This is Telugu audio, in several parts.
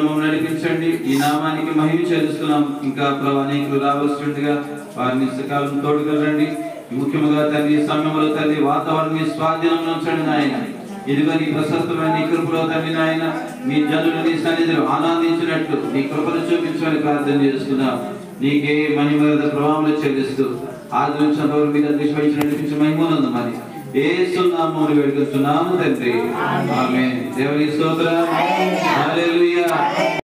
నడిపించండి. ఈ నామానికి మహిమ చెల్లిస్తున్నాం. ఇంకా ప్రభు అనేకులు రావాల్సిందిగా వారిని సకాలం తోడుగలండి. ముఖ్యంగా తండ్రి సమయంలో తండ్రి వాతావరణం స్వాధీనం ఉంచండి నాయన. ఇదిగో నీ ప్రశస్తమైన నీ కృపలో తండ్రి నాయన మీ జనులు నీ సన్నిధిలో ఆనందించినట్లు నీ కృపను చూపించమని ప్రార్థన చేస్తున్నాం. నీకే మహిమ ప్రభావం చెల్లిస్తూ ఆదరించిన మీద విశ్వసించి నడిపించి మహిమనందు మరి యేసు నామములో వేడుకొంచున్నాము తండ్రి. ఆమేన్. దేవుని స్తోత్రం. హల్లెలూయా. Hey!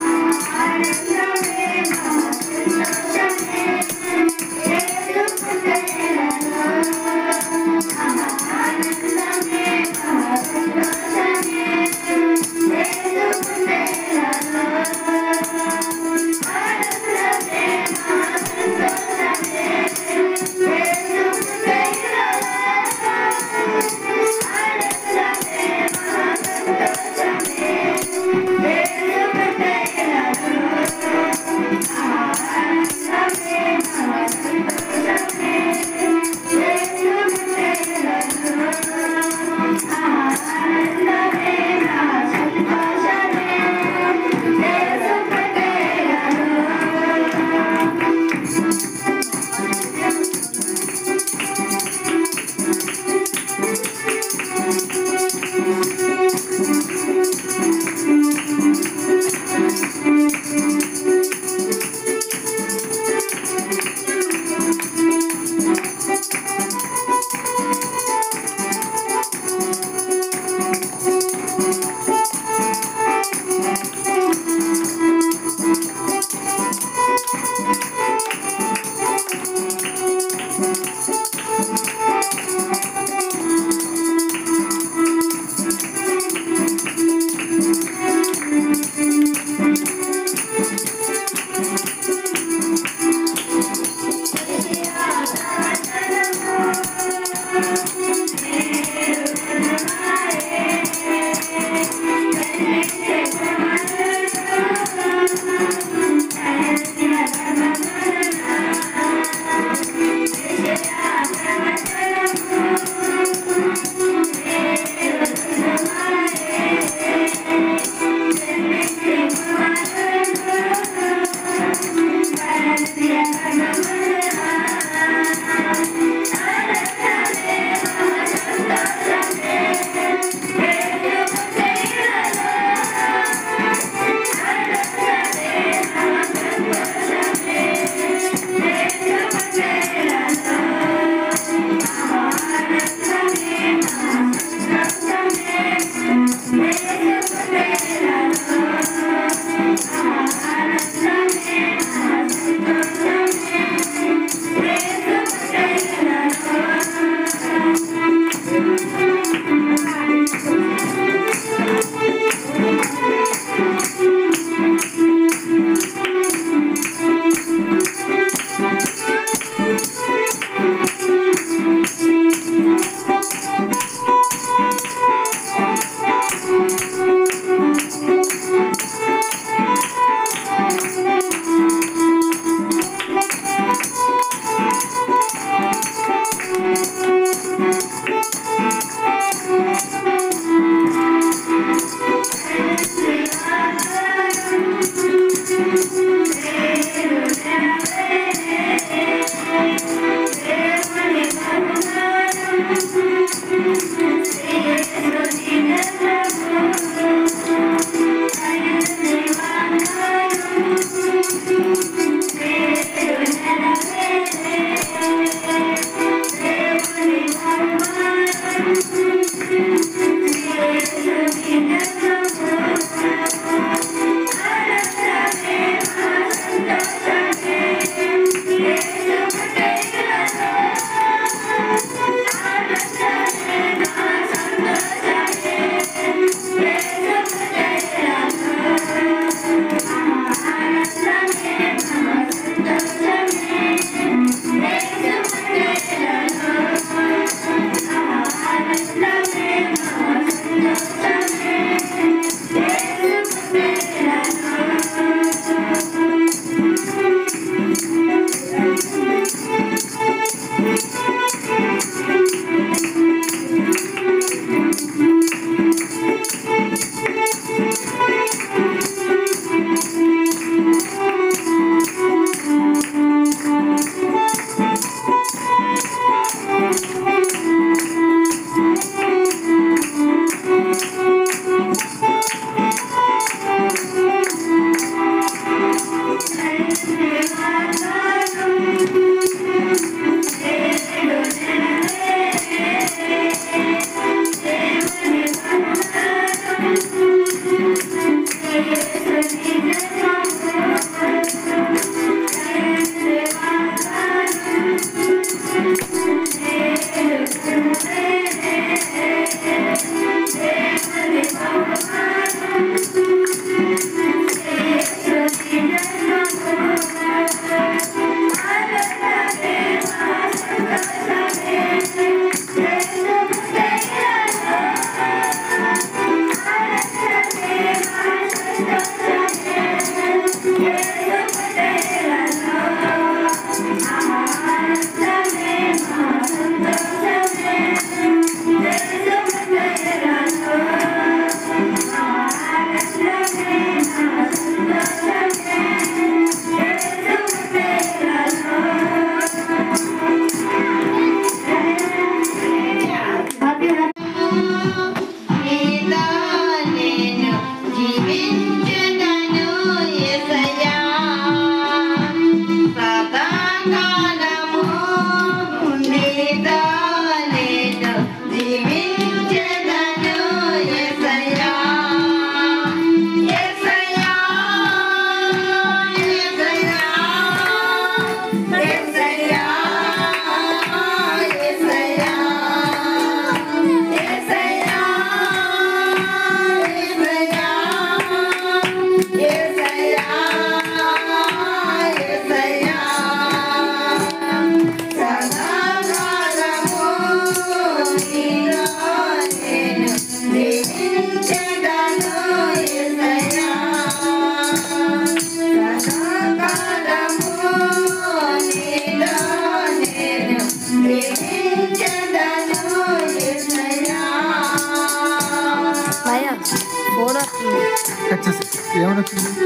ఏమని వచ్చింది?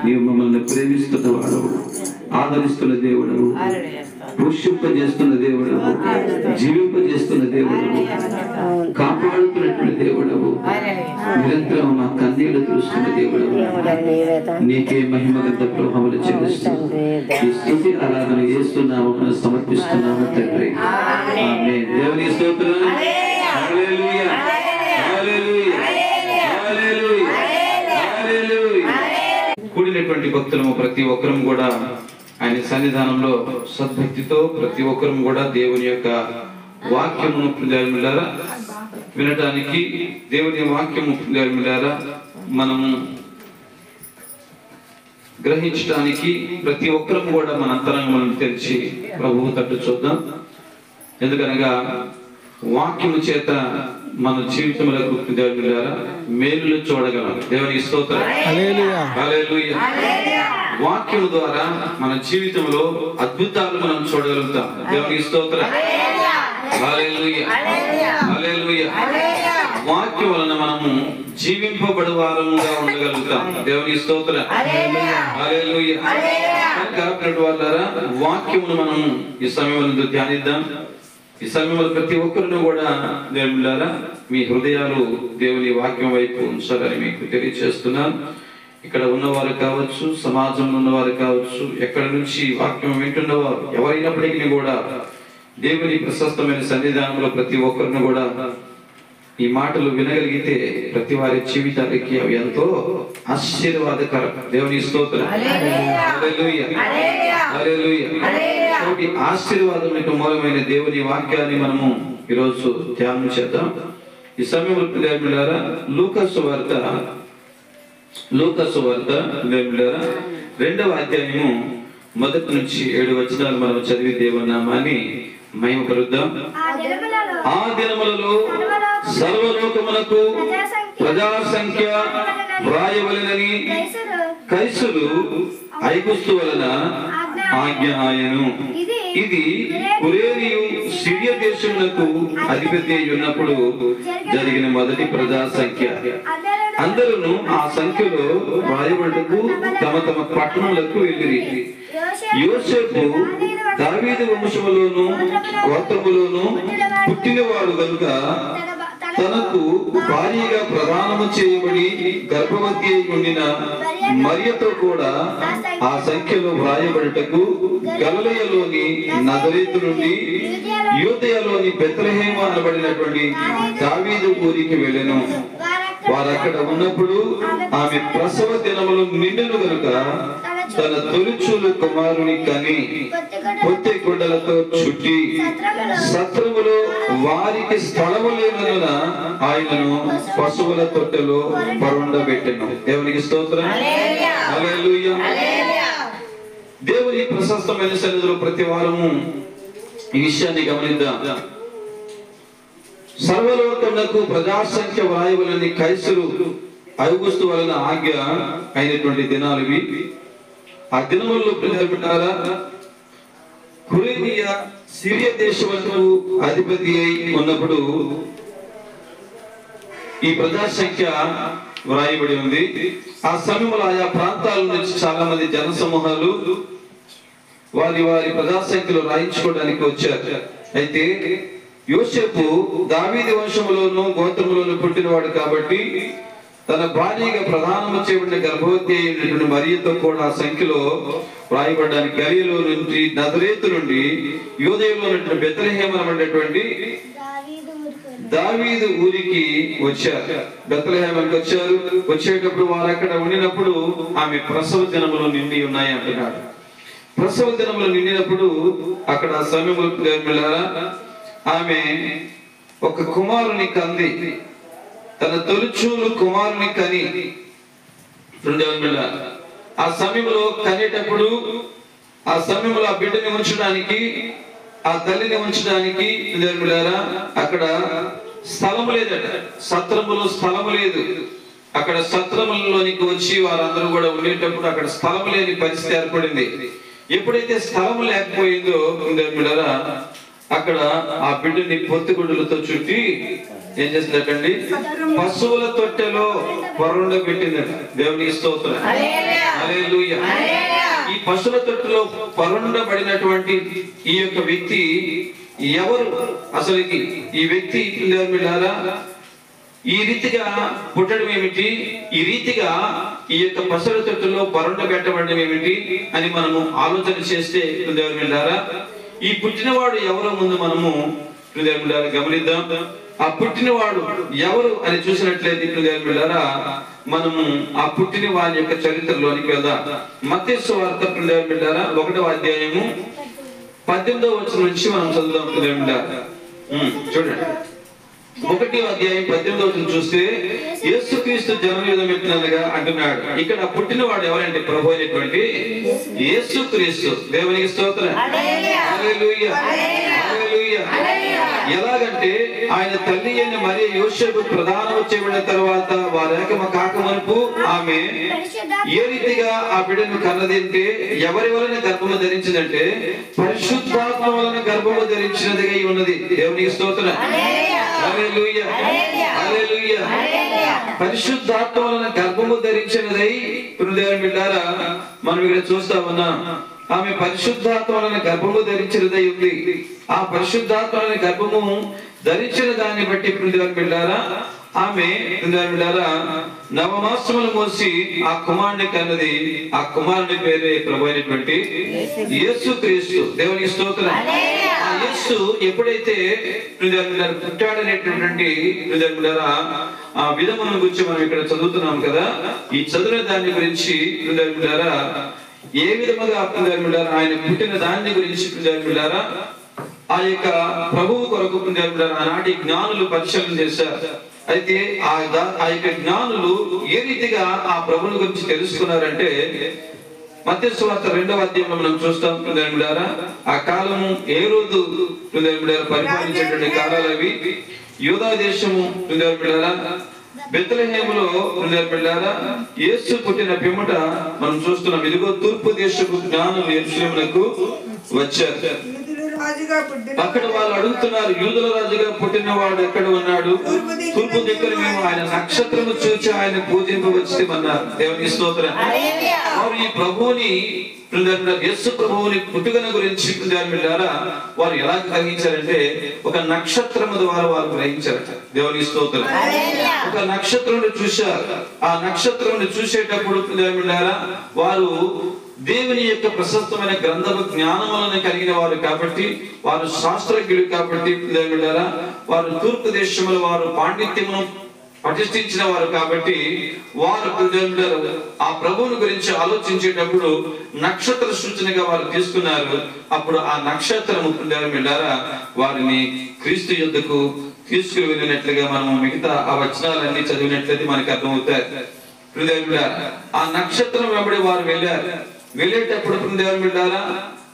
నీవు మమ్మల్ని ప్రేమిస్తున్న వాడవు, ఆదరిస్తున్న దేవుడవు, పోషింపజేస్తున్న దేవుడవు, జీవింపజేస్తున్న దేవుడవు, కాపాడుతున్నటువంటి దేవుడవు, నిరంతరం మా కన్నీళ్లు చూస్తున్న దేవుడవు. నీకే మహిమ గంట ప్రభావాలు చెల్లిస్తూ ఈ స్తుతి ఆరాధన చేస్తున్నాము, సమర్పిస్తున్నాము తండ్రి. ఆమేన్. దేవుని స్తోత్రం. హల్లెలూయా, హల్లెలూయా, హల్లెలూయా, హల్లెలూయా. కూడినటువంటి భక్తులము ప్రతి ఒక్కరం కూడా ఆయన సన్నిధానంలో సద్భక్తితో ప్రతి ఒక్కరం కూడా దేవుని యొక్క వాక్యమును ప్రియులారా వినటానికి, దేవుని వాక్యము ప్రియులారా మనము గ్రహించడానికి ప్రతి ఒక్కరం కూడా మన అంతరంగములను తెరిచి ప్రభువు తట్టు చూద్దాం. ఎందుకనగా వాక్యము చేత మన జీవితములకు ప్రియులారా మేలులు చూడగలం. దేవునికి స్తోత్రం. హల్లెలూయా, హల్లెలూయా. వాక్యము ద్వారా మన జీవితంలో అద్భుతాలు మనం చూడగలుగుతాం. దేవునికి స్తోత్రం. హల్లెలూయా, హల్లెలూయా. వాక్యం వలన మనము జీవింపబడు వారముగా ఉండగలుగుతాం. దేవునికి స్తోత్రం. హల్లెలూయా. వాళ్ళారా వాక్యమును మనము ఈ సమయంలో ధ్యానిద్దాం. ఈ సమయంలో ప్రతి ఒక్కరిని కూడా దేవులారా మీ హృదయాలు దేవుని వాక్యం వైపు ఉంచాలని మీకు తెలియజేస్తున్నాను. ఇక్కడ ఉన్నవారు కావచ్చు, సమాజంలో ఉన్నవారు కావచ్చు, ఎక్కడి నుంచి వాక్యం వింటున్నవారు ఎవరైనప్పటికీ కూడా దేవుని ప్రశస్తమైన సన్నిధానంలో ప్రతి ఒక్కరిని కూడా ఈ మాటలు వినగలిగితే ప్రతి వారి జీవితానికి అవి ఎంతో ఆశీర్వాదకరం. దేవుని స్తోత్రం. హల్లెలూయా, హల్లెలూయా. కాబట్టి ఆశీర్వాదం మూలమైన దేవుని వాక్యాన్ని మనము ఈరోజు ధ్యానం చేద్దాం. ఈ సమయంలో ప్రియులారా లూకాసు వార్త 2వ అధ్యాయము 1 నుంచి 7 వచనాలు మనం చదివి దేవుని నామాన్ని మహిమపరుద్దాం. ఆ దినములలో సర్వలోకమునకు ప్రజా సంఖ్య వ్రాయవలెనని కైసరు ఐగుస్తు వలన ఆజ్ఞ ఆయను. ఇది కురేనియు సిరియా దేశమునకు అధిపతి అయి ఉన్నప్పుడు జరిగిన మొదటి ప్రజా సంఖ్య. అందరూ ఆ సంఖ్యలో వ్రాయబడుటకు తమ తమ పట్టణములకు వెళ్ళిరి. యోసేపు దావీదు వంశములోను గోత్రములోను పుట్టినవాడు కనుక తనకు భార్యగా ప్రదానము చేయబడి గర్భవతి అయి ఉండిన మరియతో కూడా ఆ సంఖ్యలో వ్రాయబడుటకు గలిలయలోని నజరేతు నుండి యూదయలోని బెత్లెహేము అనబడినటువంటి దావీదు ఊరికి వెళ్ళెను. వారు అక్కడ ఉన్నప్పుడు ఆమె ప్రసవ దినములు నిండెను గనుక తన తొలిచూలు కుమారుని కని పొత్తి గుడ్డలతో చుట్టి సత్రములో వారికి స్థలము లేనందున ఆయనను పశువుల తొట్టెలో పరుండబెట్టెను. దేవునికి స్తోత్రం. హల్లెలూయా. దేవుని ప్రశస్తమైన సన్నిధిలో ప్రతి వారము ఈ విషయాన్ని గమనిద్దాం. సర్వలోకమునకు ప్రజాసంఖ్య వ్రాయవలని కైసరు ఐగుస్తు వలన ఆజ్ఞ అయినటువంటి దినాలు ఇవి. ఆ దినముల్లో ప్రజలారా కురేనియా సిరియా దేశమునకు అధిపతి అయి ఉన్నప్పుడు ఈ ప్రజాసంఖ్య వ్రాయబడి ఉంది. ఆ సమయంలో ఆయా ప్రాంతాల నుంచి చాలా మంది జన సమూహాలు వారి వారి ప్రజాసంఖ్యలో రాయించుకోవడానికి వచ్చారు. అయితే యోసేపు దావీదు వంశములోను గోత్రములోను పుట్టినవాడు కాబట్టి తన భార్యగా ప్రధానము చేయబడిన గర్భవతి అయినటువంటి మరియతో కూడా ఆ సంఖ్యలో వ్రాయబడడానికి గలిలయలో నుంచి నజరేతు నుండి యూదయలో ఉన్నటువంటి బెత్లెహేము అనేటువంటి దావీదు ఊరికి వచ్చారు. బెత్లెహేముకి వచ్చారు. వచ్చేటప్పుడు వారు అక్కడ ఉండినప్పుడు ఆమె ప్రసవ దినములు నిండి ఉన్నాయి అంటున్నాడు. ప్రసవ దినములు నిండినప్పుడు అక్కడ సమయంలో ఆమె ఒక కుమారుని కంది. తన తొలిచూలు కుమారుని కని ఆ సమయంలో కనేటప్పుడు ఆ సమయంలో ఆ బిడ్డని ఉంచడానికి ఆ తల్లిని ఉంచడానికి అక్కడ స్థలము లేదట. సత్రములో స్థలము లేదు. అక్కడ సత్రములలోనికి వచ్చి వారందరూ కూడా ఉండేటప్పుడు అక్కడ స్థలం లేని పరిస్థితి ఏర్పడింది. ఎప్పుడైతే స్థలం లేకపోయిందో బిడ్డలారా, అక్కడ ఆ బిడ్డని పొత్తిగుడ్డలతో చుట్టి ఏం చేసిందటండి, పశువుల తొట్టెలో పొరండ పెట్టిందట. దేవునికి స్తోత్రం, హల్లెలూయా. ఈ పశువుల తొట్టెలో పొరండబడినటువంటి ఈ యొక్క వ్యక్తి ఎవరు? అసలు ఈ వ్యక్తి బిడ్డలారా ఈ రీతిగా పుట్టడం ఏమిటి, ఈ రీతిగా ఈ యొక్క పశువుల తొట్టులో పొరండ పెట్టబడడం ఏమిటి అని మనము ఆలోచన చేస్తే దేవుని బిడ్డలారా, ఈ పుట్టినవాడు ఎవరో ముందు మనము దేవుని బిడ్డలారా గమనిద్దాం. ఆ పుట్టినవాడు ఎవరు అని చూసినట్లయితే దేవుని బిడ్డలారా, మనము ఆ పుట్టిన వారి యొక్క చరిత్రలోనికి వెళ్దాం. మత్తయి సువార్త దేవుని బిడ్డలారా 1వ అధ్యాయము 18వ వచనం నుంచి మనం చదువుదాం. దేవుని బిడ్డలారా చూడండి, 1వ అధ్యాయం 18వ వచనం చూస్తే యేసుక్రీస్తు జన్మయుధం ఎట్టినగా అంటున్నాడు. ఇక్కడ పుట్టినవాడు ఎవరంటే ప్రభు అయినటువంటి యేసుక్రీస్తు. దేవునికి స్తోత్రం, హల్లెలూయా, హల్లెలూయా. ఎలాగంటే ఆయన తల్లి అయిన మరియ యోసేపు ప్రధానం చేయబడిన తర్వాత వారేకమ కాకమునుపు ఆమె ఏ రీతిగా ఆ బిడ్డను కన్నదంటే ఎవరి వలన గర్భము ధరించిందంటే పరిశుద్ధాత్మ వలన గర్భము ధరించినదిగా ఉన్నది. దేవునికి స్తోత్రం, హల్లెలూయా, హల్లెలూయా. పరిశుద్ధాత్మ వలన గర్భము ధరించినదై దేవుని బిడ్డలారా మనం ఇక్కడ చూస్తా ఉన్నాం. ఆమె పరిశుద్ధాత్మ వలన గర్భము ధరించినదై ఉంది. ఆ పరిశుద్ధాత్మ వలన గర్భము ధరించిన దాన్ని బట్టి దేవుని బిడ్డలారా ఆమె దేవుని బిడ్డలారా నవమాసములు మోసి ఆ కుమారుని కన్నది. ఆ కుమారుని పేరే ప్రభు అయినటువంటి యేసుక్రీస్తు. దేవునికి స్తోత్రం. ఆ యేసు ఎప్పుడైతే పుట్టాడనేటటువంటి ఆ విధమును గురించి మనం ఇక్కడ చదువుతున్నాం కదా, ఈ చదివిన దాని గురించి ఏ విధముగా ఆయన పుట్టిన దాని గురించి ఆ యొక్క ప్రభువు కొరకు ఆనాటి జ్ఞానులు పరిశీలన చేశారు. అయితే ఆ యొక్క జ్ఞానులు ఏ రీతిగా ఆ ప్రభువుని గురించి తెలుసుకున్నారంటే మత్తయి సువార్త 2వ అధ్యాయంలో మనం చూస్తాం. ఆ కాలము హేరోదు పరిపాలించేటువంటి కాలాలు అవి. యూదా దేశము బెత్లెహేములో యేసు పుట్టిన పిమ్మట మనం చూస్తున్నాం. ఇదిగో తూర్పు దేశపు జ్ఞానులు యెరూషలేమునకు వచ్చారు. అక్కడ వాళ్ళు అడుగుతున్నారు, యూదుల రాజుగా పుట్టిన వాడు ఎక్కడ ఉన్నాడు? తూర్పు దిక్కున మేము ఆయన నక్షత్రము చూచి ఆయన పూజింపవచ్చుమన్నారు. దేవునికి స్తోత్రం. వారు ఈ ప్రభువుని యేసు ప్రభువుని పుట్టుకను గురించి వారు ఎలా గ్రహించారంటే ఒక నక్షత్రము ద్వారా వారు గ్రహించారట. దేవునికి స్తోత్రం. ఒక నక్షత్రం చూశారు. ఆ నక్షత్రం చూసేటప్పుడు వారు దేవుని యొక్క ప్రశస్తమైన గ్రంథము జ్ఞానములను కలిగిన వారు కాబట్టి, వారు శాస్త్రజ్ఞులు కాబట్టి, వారు తూర్పు దేశంలో వారు పాండిత్యమును ప్రతిష్ఠించిన వారు కాబట్టి వారు ఆ ప్రభువుని గురించి ఆలోచించేటప్పుడు నక్షత్ర సూచనగా వారు తీసుకున్నారు. అప్పుడు ఆ నక్షత్రము వారిని క్రీస్తు యుద్ధకు తీసుకుని వెళ్ళినట్లుగా మనము మిగతా ఆ వచనాలన్నీ చదివినట్లయితే మనకు అర్థమవుతాయి. ఆ నక్షత్రం వెంబడి వారు వెళ్ళారు. వెళ్ళేటప్పుడు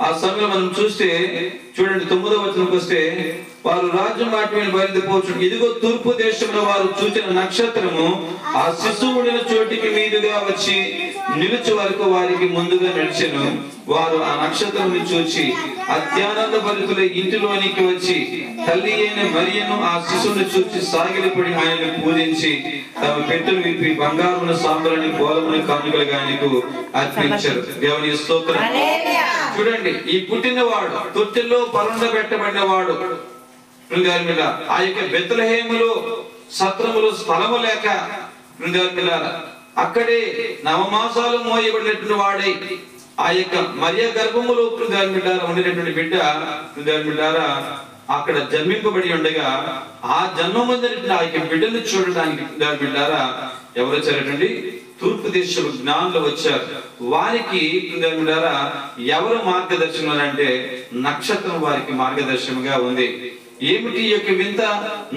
ఆ సమయంలో మనం చూస్తే చూడండి 9వ వచనంకి వస్తే వారు రాజ్యం మాట మీద బయలుదేరిపోవచ్చు. ఇదిగో తూర్పు దేశంలో వారు చూసిన నక్షత్రము ఆ శిశువుడిన చోటికి మీదుగా వచ్చి నిలుచు వరకు వారికి ముందుగా నడిచెను. వారు ఆ నక్షత్రం చూచి అత్యానంద భరితుల ఇంటిలోనికి వచ్చి తల్లి అయిన మరియను ఆ శిశువుని చూచి సాగిలిపడి ఆయనను పూజించి తమ పెట్టెలు విప్పి బంగారున సాంబ్రాణి పోలముని కానుకలుగా ఆయనకు అర్పించారు. దేవుని స్తోత్రం. చూడండి, ఈ పుట్టినవాడు తొట్టెల్లో పరుండబెట్టబడిన వాడు ఆ యొక్క బెత్లెహేములో సత్రములు స్థలము లేక అక్కడే నవమాసాలు మోయబడినటువంటి వాడై ఆ యొక్క మరియ గర్భములో ఉండినటువంటి బిడ్డ అక్కడ జన్మింపబడి ఉండగా ఆ జన్మమందిన ఆ యొక్క బిడ్డను చూడడానికి ఎవరు వచ్చారటండి? తూర్పు దేశం జ్ఞానులు వచ్చారు. వారికి ఎవరు మార్గదర్శనం అంటే నక్షత్రం వారికి మార్గదర్శనముగా ఉంది. ఏమిటి ఈ యొక్క వింత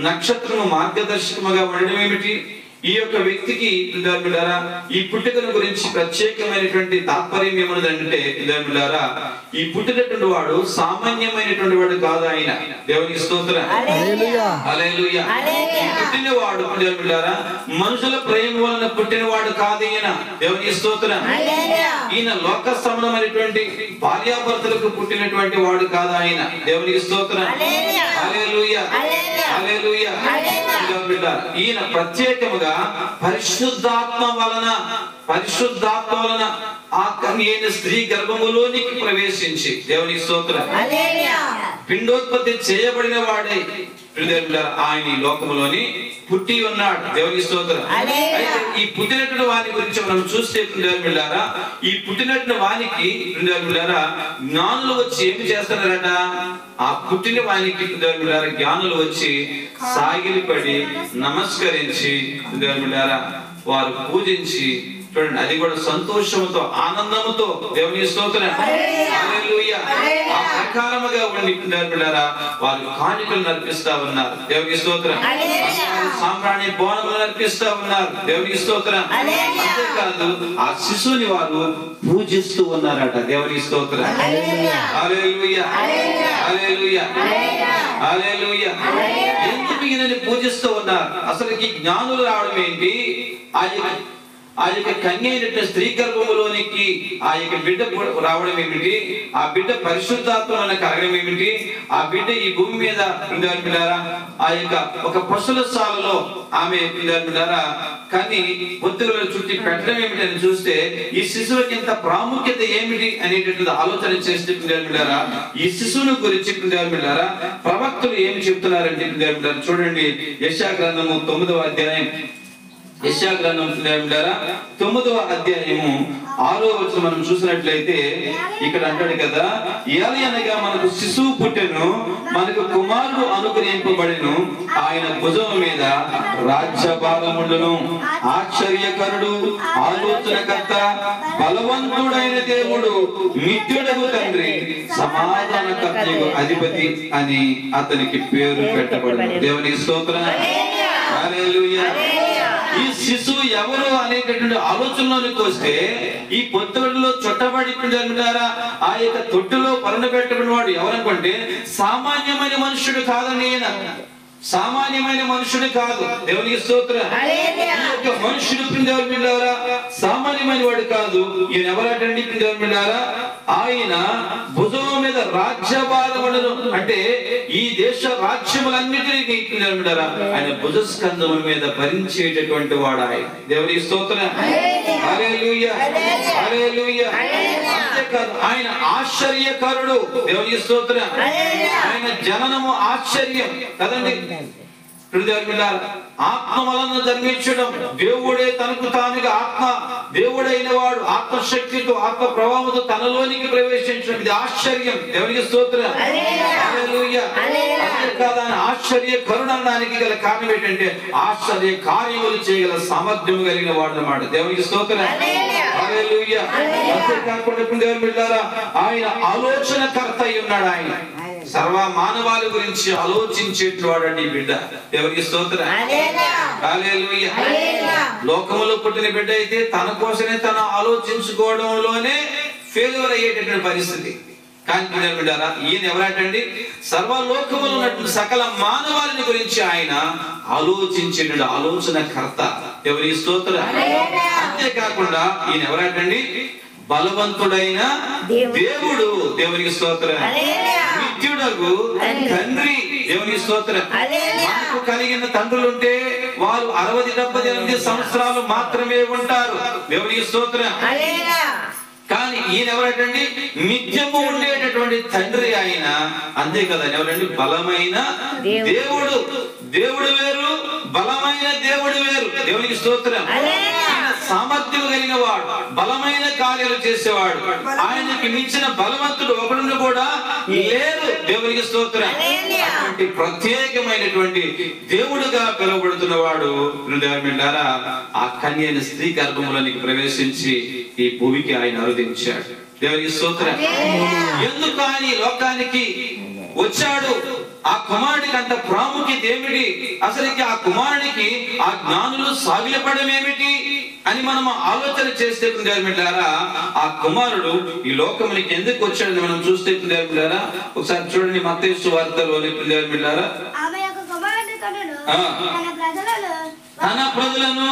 నక్షత్రము మార్గదర్శకముగా ఉండడం ఏమిటి? ఈ యొక్క వ్యక్తికి ఈ పుట్టుకను గురించి ప్రత్యేకమైనటువంటి తాత్పర్యం ఏమన్నదంటే ఈ పుట్టినటువంటి వాడు సామాన్యమైనటువంటి వాడు కాదు. ఆయన దేవునికి స్తోత్రం, హల్లెలూయా. పుట్టినవాడు మనుషుల ప్రేమ వలన పుట్టినవాడు కాదు ఈయన, దేవునికి స్తోత్రం. ఈయన లోక సంబంధమైనటువంటి భార్యాభర్తలకు పుట్టినటువంటి వాడు కాదు ఆయన, దేవునికి స్తోత్రం, హల్లెలూయా, హల్లెలూయా. ఈయన ప్రత్యేకముగా పరిశుద్ధాత్మ వలన ఆ కన్యైన స్త్రీ గర్భములోనికి ప్రవేశించి, దేవునికి స్తోత్రం, పిండోత్పత్తి చేయబడిన వాడే ఆయన ఈ లోకములోని పుట్టి ఉన్నాడు, దేవునికి స్తోత్రం. అయితే ఈ పుట్టినటువంటి వాని గురించి మనం చూస్తే ఈ పుట్టినటువంటి వానికి జ్ఞానులు వచ్చి ఏమి చేస్తున్నారట? ఆ పుట్టిన వానికి జ్ఞానులు వచ్చి సాగిలిపడి నమస్కరించి వారు పూజించి, చూడండి, అది కూడా సంతోషంతో ఆనందంతో, దేవుని స్తోత్రం, హల్లెలూయా. ఆ ప్రకారముగా ఉండి వారు కానుకలు నర్పిస్తా ఉన్నారు, దేవుని స్తోత్రం. సాంబ్రాణి బోనములు నర్పిస్తా ఉన్నారు, దేవునికి స్తోత్రం. అంతేకాదు ఆ శిశువుని వారు పూజిస్తూ ఉన్నారట, దేవునికి స్తోత్రం, హల్లెలూయా, హల్లెలూయా, హల్లెలూయా. ఎందుకు ఈయనని పూజిస్తూ ఉన్నారు? అసలుకి జ్ఞానులు రావడం ఏంటి? ఆ యొక్క కన్య అయినటువంటి స్త్రీ గర్భములోనికి ఆ యొక్క బిడ్డ రావడం ఏమిటి? ఆ బిడ్డ పరిశుద్ధాత్మను కలగడం ఏమిటి? ఆ బిడ్డ ఈ భూమి మీద ఆ యొక్క ఒక పశువుశాలలో ఆమె కానీ పొత్తులను చుట్టి పెట్టడం ఏమిటని చూస్తే ఈ శిశువుకి ఇంత ప్రాముఖ్యత ఏమిటి అనేటటువంటి ఆలోచన చేస్తే ఈ శిశువును గురించి ప్రవక్తలు ఏమి చెప్తున్నారంటే చూడండి, యెషయా గ్రంథము 9వ అధ్యాయం, యెషయా గ్రంథం 9వ అధ్యాయము 6వ వచనం మనం చూసినట్లయితే ఇక్కడ అంటాడు కదా, ఏలయనగా మనకు శిశువు పుట్టెను, మనకు కుమారుడు అనుగ్రహింపబడెను, ఆయన భుజం మీద రాజ్యభారముండును, ఆశ్చర్యకరుడు, ఆలోచనకర్త, బలవంతుడైన దేవుడు, నిత్యుడగు తండ్రి, సమాధానకర్తయగు అధిపతి అని అతనికి పేరు పెట్టబడింది, దేవునికి స్తోత్రం, హల్లెలూయా. ఈ శిశువు ఎవరు అనేటటువంటి ఆలోచనలోనికి వస్తే ఈ పొత్తులో చుట్టబడి ఆ యొక్క తొట్టులో పరుణ పెట్టబడిన వాడు ఎవరనుకుంటే సామాన్యమైన మనుషుడు కాదని, సామాన్యమైన మనుషుడు కాదు, దేవునికి స్తోత్రం. ఈ యొక్క మనుషుడు సామాన్యమైన వాడు కాదు. ఈయన ఎవరంటే ఆయన భుజం మీద రాజ్యభారములను, అంటే ఈ దేశ రాజ్యములన్నిటినీ ఆయన భుజస్కంధముల మీద భరించేటటువంటి వాడు ఆయన, దేవునికి స్తోత్రం, హల్లెలూయా, హల్లెలూయా. అంతేకాదు ఆయన ఆశ్చర్యకరుడు, దేవునికి స్తోత్రం. ఆయన జననము ఆశ్చర్యం కదండి. ఆత్మ వలన జన్మించడం, దేవుడే తనకు తానుగా ఆత్మ, దేవుడైన వాడు ఆత్మశక్తితో ఆత్మ ప్రభావంతో తనలోనికి ప్రవేశించడం, ఇది ఆశ్చర్యం, దేవునికి స్తోత్రం, హల్లెలూయా. అంతేకాదు ఆశ్చర్య కరుణానికి గల కారణం ఏంటంటే ఆశ్చర్య కార్యములు చేయగల సామర్థ్యం కలిగిన వాడు అన్నమాట, దేవునికి స్తోత్రం, హల్లెలూయా. అంతేకాకుండా ఆయన ఆలోచనకర్త అయి ఉన్నాడు. ఆయన సర్వ మానవాళి గురించి ఆలోచించేవాడు అండి బిడ్డ, దేవునికి స్తోత్రం, హల్లెలూయా. లోకములో పుట్టిన బిడ్డ అయితే తన కోసమే తను ఆలోచించుకోవడంలోనే ఫెయిల్యూర్ అయ్యేటటువంటి పరిస్థితి. కానీ బిడ్డారా, ఈయన ఎవరంటండి? సర్వలోకములో ఉన్నటువంటి సకల మానవాళిని గురించి ఆయన ఆలోచించేటువంటి ఆలోచనకర్త, దేవునికి స్తోత్రం. అంతేకాకుండా ఈయన ఎవరంటండి? బలవంతుడైన దేవుడు, దేవునికి స్తోత్రం. నిత్యుడగు తండ్రి, దేవునికి స్తోత్రం. మనకు కలిగిన తండ్రులుంటే వారు 60-70 సంవత్సరాలు మాత్రమే ఉంటారు, దేవునికి స్తోత్రం. కానీ ఈయన ఎవరంటే నిత్యము ఉండేటటువంటి తండ్రి ఆయన, అంతే కదా. ఎవరండి? బలమైన దేవుడు. దేవుడు వేరు, బలమైన దేవుడు వేరు, దేవునికి స్తోత్రం. సామర్థ్యం కలిగిన వాడు, బలమైన కార్యాలు చేసేవాడు, ఆయనకి మించిన బలవంతుడు ఒకడు కూడా లేరు, దేవునికి స్తోత్రం. అటువంటి ప్రత్యేకమైనటువంటి దేవుడుగా పిలువబడుతున్న వాడు ఆ కన్యైన స్త్రీ గర్భములోనికి ప్రవేశించి ఈ భూమికి ఆయన అనుదించాడు, దేవునికి స్తోత్రం. ఎందుకు ఆయన ఈ లోకానికి వచ్చాడు ఆ కుమారుడికి అంత ప్రాముఖ్యత ఏమిటి, అసలుకి ఆ కుమారునికి ఆ జ్ఞానులు సాగిలపడడం ఏమిటి అని మనం ఆలోచన చేస్తే పిల్లలారా, ఆ కుమారుడు ఈ లోకమునికి ఎందుకు వచ్చాడని మనం చూస్తే పిల్లలారా, ఒకసారి చూడండి మత్తయి సువార్తలోని పిల్లలారా, తన ప్రజలను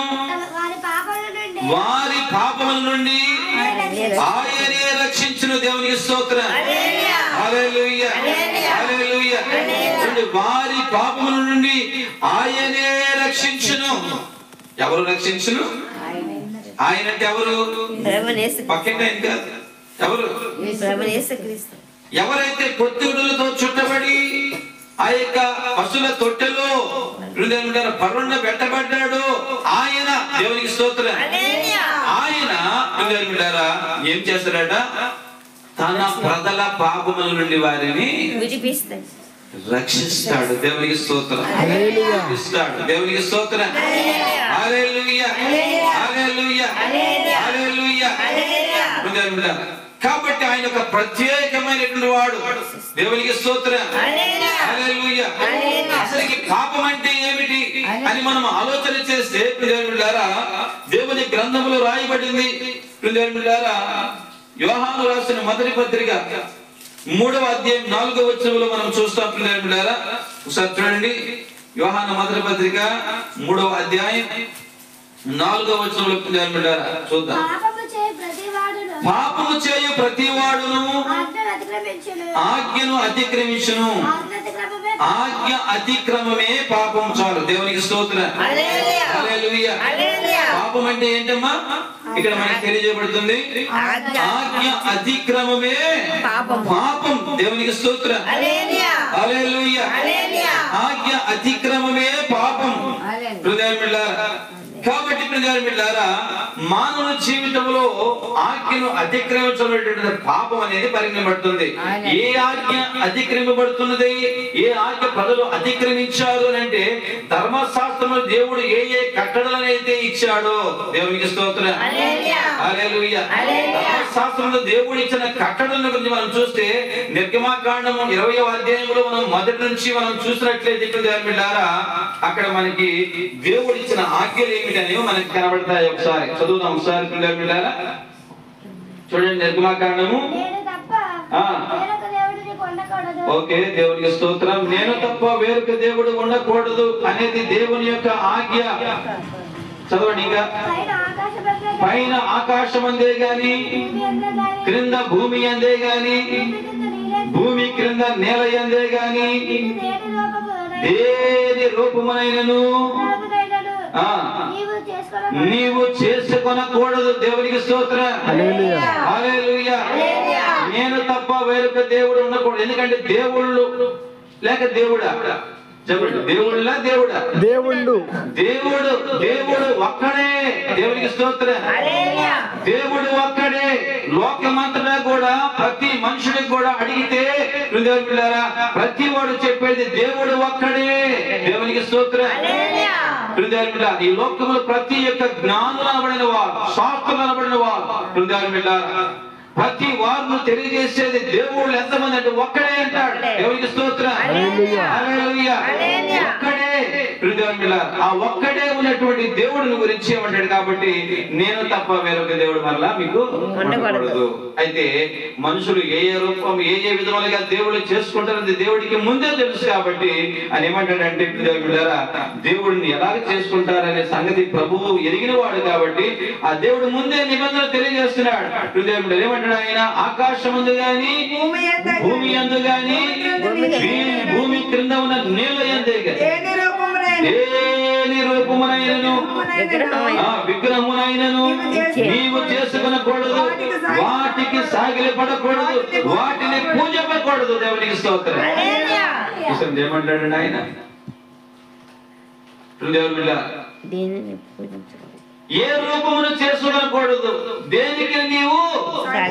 వారి పాపముల నుండి ఆయనే రక్షించును. దేవునికి స్తోత్రం. హల్లెలూయా, హల్లెలూయా. వారి పాపముల నుండి ఆయనే రక్షించును. ఎవరు రక్షించును? ఆయన అంటే ఎవరు? పక్కన కాదు, ఎవరు? ఎవరైతే పొత్తిగుడులతో చుట్టబడి ఆ యొక్క పశువుల తొట్టెలో పరుండ పెట్టబడ్డాడు ఆయన. దేవునికి స్తోత్రం. ఆయన ఏం చేస్తాడట? తన ప్రజల పాపముల నుండి వారిని రక్షిస్తాడు. దేవునికి స్తోత్రం. రక్షిస్తాడు. దేవునికి స్తోత్రం. హల్లెలూయా, హల్లెలూయా, హల్లెలూయా. కాబట్టి ఆయన ఒక ప్రత్యేకమైనటువంటి వాడు. దేవునికి స్తోత్రం. హల్లెలూయా. అసలుకి పాపం అంటే ఏమిటి అని మనం ఆలోచన చేస్తే దేవుని గ్రంథములో రాయబడింది. యోహాను రాసిన మొదటి పత్రిక 3వ అధ్యాయం 4వ వచనంలో మనం చూస్తాం. పిల్లలారా ఒకసారి చూడండి. యోహాను మొదటి పత్రిక 3వ అధ్యాయం 4వ వచనంలో పిల్లలారా చూద్దాం. పాపము చేయు ప్రతివాడును ఆజ్ఞను అతిక్రమించును. ఆజ్ఞ అతిక్రమమే పాపం. చాలు. దేవునికి స్తోత్రం. హల్లెలూయా. పాపం అంటే ఏంటమ్మా? ఇక్కడ మనకి తెలియజేయబడుతుంది, ఆజ్ఞ అతిక్రమమే పాపం. దేవునికి స్తోత్రం. హల్లెలూయా. ఆజ్ఞ అతిక్రమమే పాపం. కాబట్టి పిల్లలారా, మానవ జీవితంలో ఆజ్ఞను అతిక్రమించబడేటువంటి పాపం అనేది పరిగణించబడుతుంది. ఏ ఆజ్ఞ అతిక్రమించబడుతున్నది, ఏ ఆజ్ఞ ప్రజలు అతిక్రమించారు అని అంటే, ధర్మశాస్త్రంలో దేవుడు ఏ ఏ కట్టడలను అయితే ఇచ్చాడో, దేవునికి స్తోత్రం. హల్లెలూయా. ధర్మశాస్త్రంలో దేవుడు ఇచ్చిన కట్టడల గురించి మనం చూస్తే నిర్గమకాండము 20వ అధ్యాయంలో మనం మొదటి నుంచి మనం చూసినట్లయితే పిల్లలారా, అక్కడ మనకి దేవుడు ఇచ్చిన ఆజ్ఞలు ఏమిటనేవి మనకి కనబడతాయి. ఒకసారి చదువుదాం. ఒకసారి పిల్లలారా చూడండి. నిర్గమకాండము. ఓకే, దేవునికి స్తోత్రం. నేను తప్ప వేరొక దేవుడు ఉండకూడదు అనేది దేవుని యొక్క ఆజ్ఞ. చదవండి. ఇంకా పైన ఆకాశం అందే గాని, క్రింద భూమి అందే గాని, భూమి క్రింద నేల అందే గాని దేని రూపమునైనను నీవు చేసుకొనకూడదు. దేవునికి స్తోత్రం. హల్లెలూయా. నేను తప్ప వేరొక దేవుడు ఉండకూడదు. ఎందుకంటే దేవుళ్ళు లేక దేవుడా? చెప్పండి. దేవుళ్ళ దేవుడా? దేవుడు. దేవుడు ఒక్కడే. దేవునికి స్తోత్రం. దేవుడు ఒక్కడే. లోకమంతటా కూడా ప్రతి మనుషుడికి కూడా అడిగితే ప్రతి వాడు చెప్పేది దేవుడు ఒక్కడే. దేవునికి స్తోత్రం. ఈ లోకములు ప్రతి యొక్క జ్ఞానులు అనబడిన వారు, శాస్త్రులు అనబడిన వారు, ప్రతి వారు తెలియజేసేది దేవుళ్ళు ఎంతమంది అంటే ఒక్కడే అంటాడు. దేవునికి స్తోత్రం. హల్లెలూయా. ఒక్కడే. ఆ ఒక్కడే ఉన్నటువంటి దేవుడిని గురించి ఏమంటాడు? కాబట్టి నేను తప్ప వేరొక దేవుడు మరలా మీకు ఉండకూడదు. అయితే మనుషులు ఏ ఏ రూపం ఏ ఏ విధములుగా దేవుడు చేసుకుంటారని దేవుడికి ముందే తెలుసు. కాబట్టి అని ఏమంటాడంటే దేవుడిని ఎలాగ చేసుకుంటారనే సంగతి ప్రభువు ఎరిగిన వాడు. కాబట్టి ఆ దేవుడు ముందే నిబంధన తెలియజేస్తున్నాడు. ఏమంటాడు ఆయన? ఆకాశమందు గాని, భూమి యందు గాని, భూమి క్రింద ఉన్న నేల యందే గాని దేని రూపమునైనను విగ్రహమునైనను నీవు చేసుకొనకూడదు. వాటికి సాగిలపడకూడదు. వాటిని పూజించకూడదు. దేవునికి స్తోత్రం. ఏమంటాడు ఆయన? ఏ రూపమును చేసుకొనకూడదు. దేనికి నీవు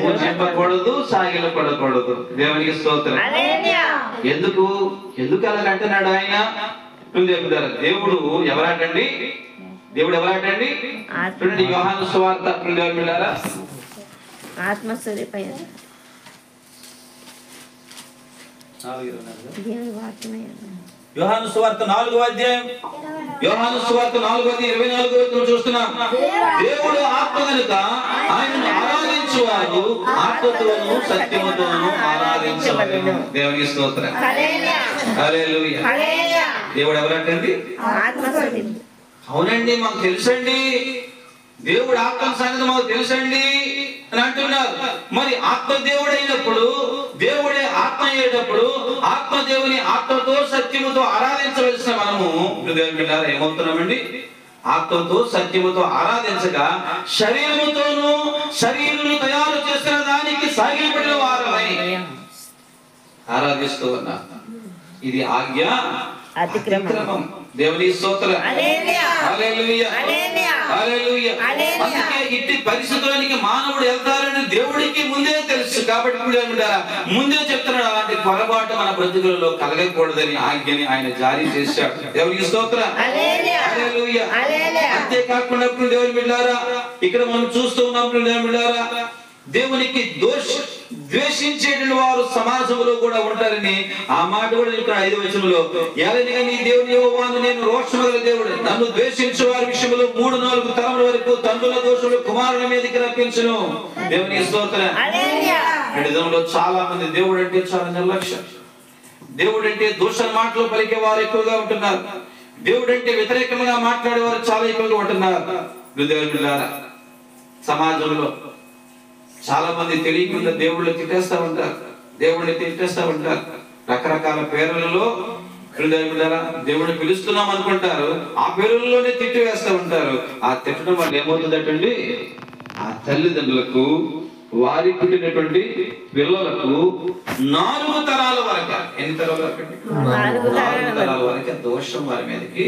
పూజించకూడదు, సాగిలపడకూడదు. దేవునికి స్తోత్రం. ఎందుకు అలాగంటున్నాడు ఆయన? దేవుడు ఎవరాటండి? దేవుడు ఎవరాటండి? చూడండి యోహాను సువార్త యోహాను సువార్త 4వ అధ్యాయం, యోహాను సువార్త 4వ అధ్యాయం 24వ వచనం చూస్తున్నాం. దేవుడు ఆత్మ కనుక ఆయనను ఆరాధించువారు ఆత్మతోను సత్యముతోను ఆరాధించవలెను. దేవునికి స్తోత్రం. హల్లెలూయా. దేవుడు ఎవరంటండి? అవునండి, మాకు తెలుసండి, దేవుడు ఆత్మ సంగతి మాకు తెలుసండి అని అంటున్నారు. మరి ఆత్మదేవుడు అయినప్పుడు, దేవుడే ఆత్మ అయ్యేటప్పుడు ఆత్మదేవుని ఆత్మతో సత్యముతో ఆరాధించవలసిన మనము ఏమవుతున్నామండి? ఆత్మతో సత్యముతో ఆరాధించగా శరీరముతోనూ శరీరును తయారు చేసిన దానికి సాగిలపడిన వారమై ఆరాధిస్తూ ఉన్నా. ఇది ఆజ్ఞ అతిక్రమం. దేవుని స్తోత్రం. హల్లెలూయా. హల్లెలూయా. అందుకే ఇట్టి పరిస్థితులకి మానవుడు వెళ్తారని దేవుడికి ముందే తెలుసు. కాబట్టి ముందే చెప్తున్నాడు, అలాంటి పొరపాటు మన బ్రతుకులలో కలగకూడదని ఆజ్ఞని ఆయన జారీ చేశాడు. దేవునికి స్తోత్రం. హల్లెలూయా. అంతేకాకుండా దేవుని బిడ్డలారా, ఇక్కడ మనం చూస్తూ ఉన్నాం దేవుని బిడ్డలారా, దేవునికి ద్వేషించేటువంటి వారు సమాజంలో కూడా ఉంటారని ఆ మాట కూడా ఇక్కడ 5వ వచనంలో, ఏలైనగా నీ దేవుని యెహోవాను నేను రోషము గల దేవుడు, నన్ను ద్వేషించే వారి విషయంలో 3-4 తరముల వరకు తండ్రుల దోషులు కుమారుల మీదకి రప్పించును. దేవుని స్తోత్రం. హృదయంలో చాలా మంది దేవుడు అంటే చాలా నిర్లక్ష్యం. దేవుడు అంటే దూషణ మాటలు పలికే వారు ఎక్కువగా ఉంటున్నారు. దేవుడు అంటే వ్యతిరేకంగా మాట్లాడే వారు చాలా ఎక్కువగా ఉంటున్నారు. హృదయారా, సమాజంలో చాలా మంది తెలియకుండా దేవుళ్ళు తిట్టేస్తా ఉంటారు, దేవుడిని తిట్టేస్తా ఉంటారు. రకరకాల పేర్లలో దేవుడిని పిలుస్తున్నాం అనుకుంటారు, ఆ పేరుల్లోనే తిట్టి వేస్తా ఉంటారు. ఆ తిట్టడం వల్ల ఏమవుతుందటండి, ఆ తల్లిదండ్రులకు వారి పుట్టినటువంటి పిల్లలకు 4 తరాల వరకు, ఎన్ని తరాల వరకు? 4 తరాల వరకు దోషం వారి మీదకి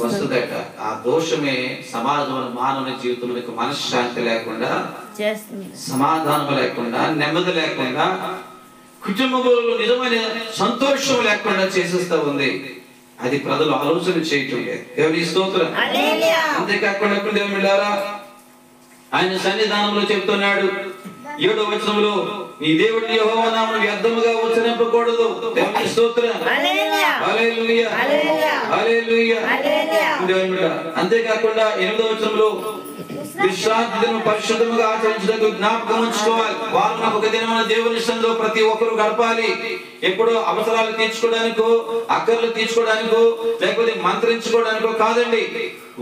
వస్తుందట. ఆ దోషమే సమాజంలో మానవుని జీవితంలో మనశ్శాంతి లేకుండా, సమాధానం లేకుండా, నెమ్మది లేకుండా, కుటుంబంలో నిజమైన సంతోషం లేకుండా చేసేస్తా ఉంది. అది ప్రజలు ఆలోచన చేయటం లేదు. దేవుని స్తోత్రం. అంతేకాకుండా దేవుని బిడ్డలారా, ఆయన సన్నిధానంలో చెప్తున్నాడు 7వ వచనంలో, నీ దేవుడి యెహోవా నామమును వ్యర్థముగా ఉచ్చరింపకూడదు. దేవుని స్తోత్రం. హల్లెలూయా. హల్లెలూయా. అంతేకాకుండా 8వ వచనంలో, విశ్రాంతి దినము పరిశుద్ధముగా ఆచరించడానికి జ్ఞాపకం ఉంచుకోవాలి. వారం ఒక దినమైన దేవుని సన్నిధిలో ప్రతి ఒక్కరు గడపాలి. ఎప్పుడో అవసరాలు తీర్చుకోవడానికో, అక్కర్లు తీర్చుకోవడానికో, లేకపోతే మంత్రించుకోవడానికో కాదండి.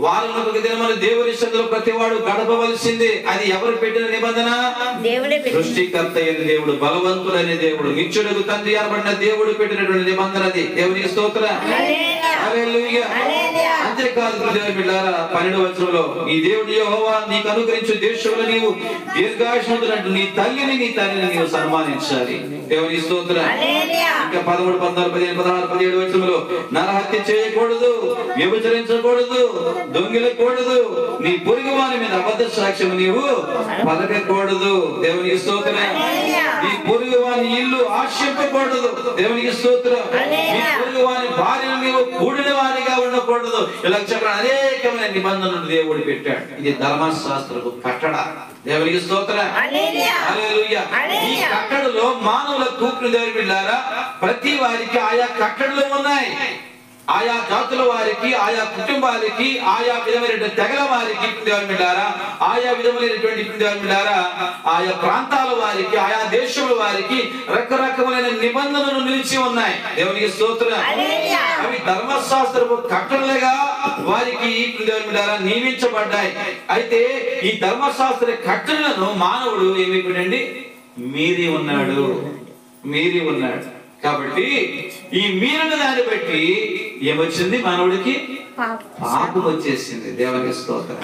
వారం ఒక దినమైన దేవుని సన్నిధిలో ప్రతి వాడు గడపవలసిందే. అది ఎవరు పెట్టిన నిబంధన? సృష్టికర్త అయిన దేవుడు, బలవంతుడైన దేవుడు, నిత్యుడకు తండ్రి అనబడిన దేవుడు పెట్టినటువంటి నిబంధన అది. దేవుని స్తోత్రం. హల్లెలూయా. అంతేకాదు దేవుని బిడ్డలారా, 12వ వచనంలో, ఈ దేవుడు యెహోవా నీకు అనుగ్రహించు దేశంలో నీవు దీర్ఘాయుష్మంతుడంటూ నీ తల్లిని నీ తండ్రిని నీవు సన్మానించాలి. దేవుని స్తోత్రం. ఇంకా 13, 14, 15, 16, 17 వచనంలో, నరహత్య చేయకూడదు, వ్యభిచరించకూడదు, దొంగిలకూడదు, నీ పొరుగు వారి మీద అబద్ధ సాక్ష్యం నీవు పలకకూడదు. దేవునికి స్తోత్రం. నీ పొరుగు వారి ఇల్లు ఆశింపకూడదు. దేవునికి స్తోత్రం. నీ పొరుగు వారి భార్యను నీవు కూడిన వారిగా ఉండకూడదు. ఇలా చెప్పిన అనేకమైన నిబంధనలు దేవుడు పెట్టాడు. ఇది ధర్మశాస్త్రపు కట్టడ. దేవునికి స్తోత్రం. హల్లెలూయా. ఈ కట్టడలో మానవులకు దేవుని బిడ్డలారా, ప్రతి వారికి ఆయా కట్టడలు ఉన్నాయి. ఆయా జాతుల వారికి, ఆయా కుటుంబాలకి, ఆయా విధమైన తెగల వారికి దేవుని బిడ్డలారా, ఆయా విధములైనటువంటి దేవుని బిడ్డలారా, ఆయా ప్రాంతాల వారికి, ఆయా దేశముల వారికి రకరకమైన నిబంధనలు నిలిచి ఉన్నాయి. దేవునికి స్తోత్రం. అవి ధర్మశాస్త్రపు కట్టడలుగా వారికి దేవుని బిడ్డలారా నియమించబడ్డాయి. అయితే ఈ ధర్మశాస్త్ర కట్టడలను మానవుడు ఏమిటండి మీరి ఉన్నాడు. కాబట్టి ఈ మీరిన దాన్ని బట్టి ఏమొచ్చింది? మానవుడికి పాపం వచ్చేసింది. దేవునికి స్తోత్రం.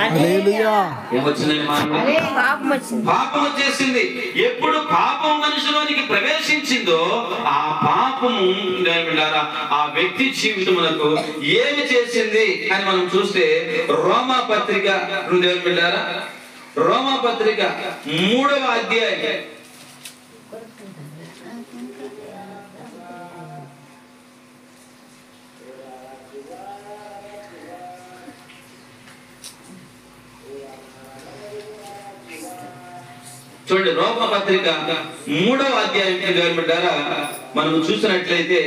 ఏమొచ్చిందండి? మానవుడికి పాపం వచ్చేసింది. ఎప్పుడు పాపం మనిషిలోనికి ప్రవేశించిందో ఆ పాపము ఆ వ్యక్తి జీవితములకు ఏమి చేసింది అని మనం చూస్తే, రోమాపత్రిక 3వ అధ్యాయం 3వ చూడండి, రోమపత్రిక 3వ అధ్యాయం ద్వారా మనం చూసినట్లయితే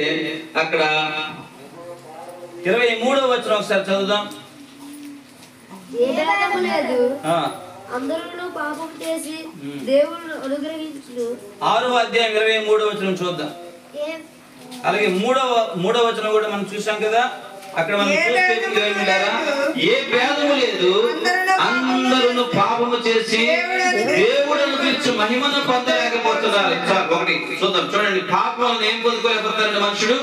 అక్కడ 23వ వచనం ఒకసారి చదువుదాం. అందరూ పాపం చేసి దేవుని అనుగ్రహించు. 6వ అధ్యాయం 23వ వచనం చూద్దాం. అలాగే మూడవ వచనం కూడా మనం చూసాం కదా. అక్కడ మనం చూస్తే ఏ భేదము లేదు, అందరూ పాపము చేసి దేవుడును గురించి మహిమను పొందలేకపోతున్నారు. ఒకటి చూద్దాం, చూడండి, పాపం ఏం పొందుకోలేకపోతున్నాడు మనుషుడు?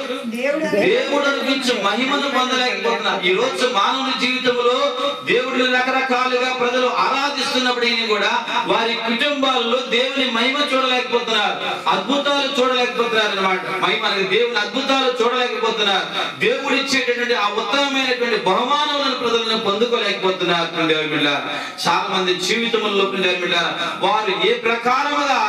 దేవుడును గురించి మహిమను పొందలేకపోతున్నారు. ఈ రోజు మానవుని జీవితంలో దేవుడిని రకరకాలుగా ప్రజలు ఆరాధిస్తున్నప్పటికీ కూడా వారి కుటుంబాల్లో దేవుని మహిమ చూడలేకపోతున్నారు, అద్భుతాలు చూడలేకపోతున్నారు అన్నమాట. మహిమ దేవుని అద్భుతాలు చూడలేకపోతున్నారు. దేవుడు ఇచ్చేటటువంటి ఆ ఉత్తమమైనటువంటి బహుమానాలను ప్రజలను పొందుకోలేకపోతున్నారు. చాలా మంది జీవితంలో వారు ఏ ప్రకారముగా